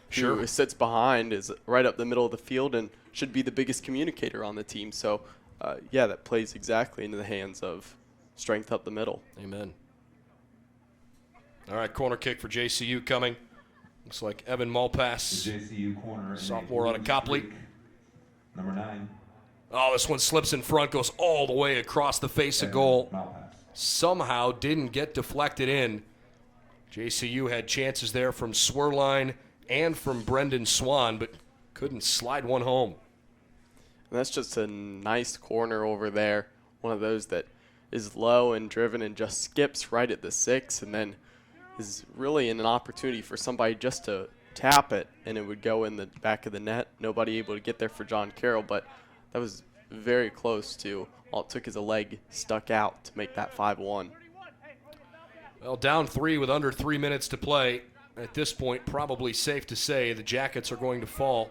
who sits behind is right up the middle of the field and should be the biggest communicator on the team. So, yeah, that plays exactly into the hands of strength up the middle. Amen. All right, corner kick for JCU coming. Looks like Evan Malpass, JCU corner, sophomore out of Copley. Number 9. Oh, this one slips in front, goes all the way across the face of goal. Somehow didn't get deflected in. JCU had chances there from Swerline and from Brendan Swan, but couldn't slide one home. And that's just a nice corner over there. One of those that is low and driven and just skips right at the 6, and then is really an opportunity for somebody just to tap it, and it would go in the back of the net. Nobody able to get there for John Carroll, but that was very close to all it took is a leg stuck out to make that 5-1. Well, down 3 with under 3 minutes to play. At this point, probably safe to say the Jackets are going to fall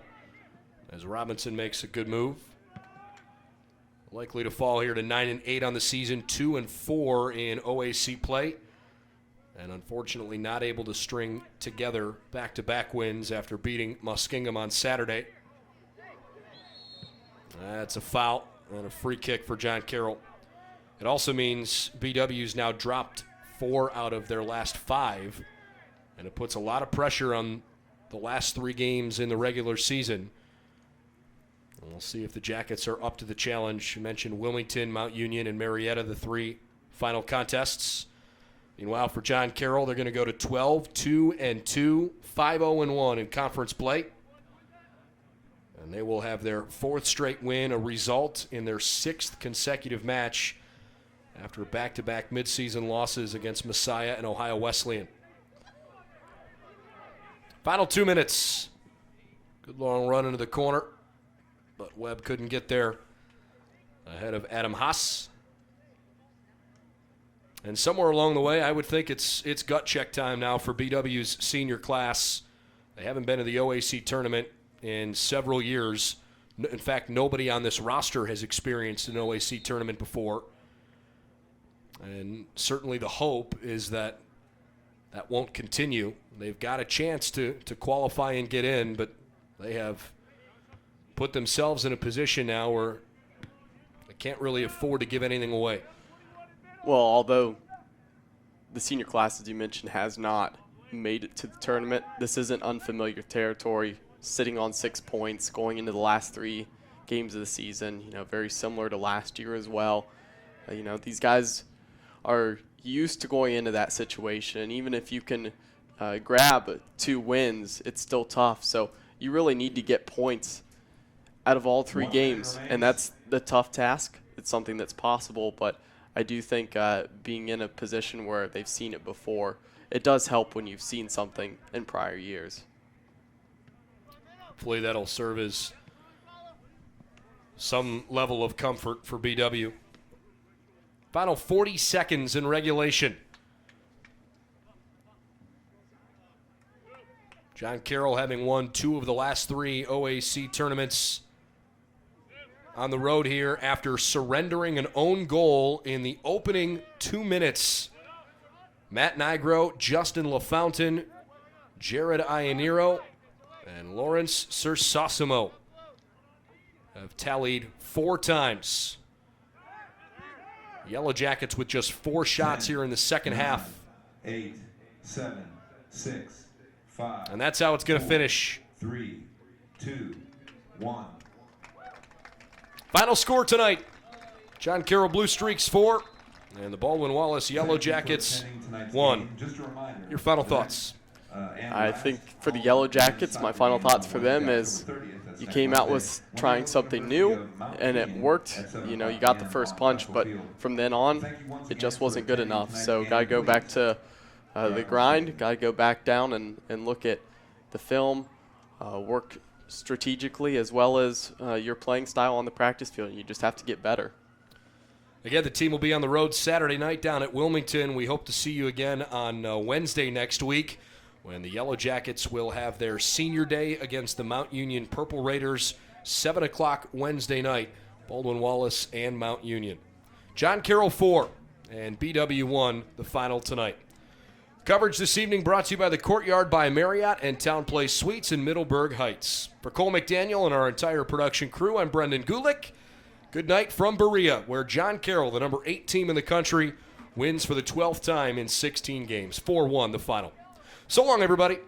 as Robinson makes a good move. Likely to fall here to 9-8 on the season, 2-4 in OAC play. And unfortunately not able to string together back-to-back wins after beating Muskingum on Saturday. That's a foul and a free kick for John Carroll. It also means BW's now dropped 4 out of their last 5, and it puts a lot of pressure on the last 3 games in the regular season. And we'll see if the Jackets are up to the challenge. You mentioned Wilmington, Mount Union, and Marietta, the 3 final contests. Meanwhile, for John Carroll, they're going to go to 12-2-2, 5-0-1 in conference play. And they will have their 4th straight win, a result in their 6th consecutive match after back-to-back midseason losses against Messiah and Ohio Wesleyan. Final 2 minutes. Good long run into the corner, but Webb couldn't get there ahead of Adam Haas. And somewhere along the way, I would think it's gut check time now for BW's senior class. They haven't been to the OAC tournament in several years. In fact, nobody on this roster has experienced an OAC tournament before. And certainly the hope is that that won't continue. They've got a chance to qualify and get in, but they have put themselves in a position now where they can't really afford to give anything away. Well, although the senior class, as you mentioned, has not made it to the tournament, this isn't unfamiliar territory. Sitting on 6 points, going into the last 3 games of the season, very similar to last year as well. These guys are used to going into that situation, and even if you can grab 2 wins, it's still tough. So you really need to get points out of all 3 games, and that's the tough task. It's something that's possible, but I do think being in a position where they've seen it before, it does help when you've seen something in prior years. Hopefully that'll serve as some level of comfort for BW. Final 40 seconds in regulation. John Carroll having won 2 of the last 3 OAC tournaments on the road here after surrendering an own goal in the opening 2 minutes. Matt Nigro, Justin LaFountain, Jared Ianiro, and Lawrence Sersosimo have tallied 4 times. Yellow Jackets with just 4 shots 10, here in the second 9, half. 8, 7, 6, 5. And that's how it's going to finish. 3, 2, 1. Final score tonight. John Carroll Blue Streaks 4, and the Baldwin Wallace Yellow Jackets 1. Your final thoughts? I think for the Yellow Jackets, my final thoughts for them is you came out with trying something new, and it worked. You got the first punch, but from then on, it just wasn't good enough. So got to go back to the grind, got to go back down and look at the film, work strategically as well as your playing style on the practice field. You just have to get better. Again, the team will be on the road Saturday night down at Wilmington. We hope to see you again on Wednesday next week when the Yellow Jackets will have their senior day against the Mount Union Purple Raiders, 7 o'clock Wednesday night, Baldwin Wallace and Mount Union. John Carroll 4 and BW 1, the final tonight. Coverage this evening brought to you by the Courtyard by Marriott and Town Place Suites in Middleburg Heights. For Cole McDaniel and our entire production crew, I'm Brendan Gulick. Good night from Berea, where John Carroll, the number 8 team in the country, wins for the 12th time in 16 games. 4-1 the final. So long, everybody.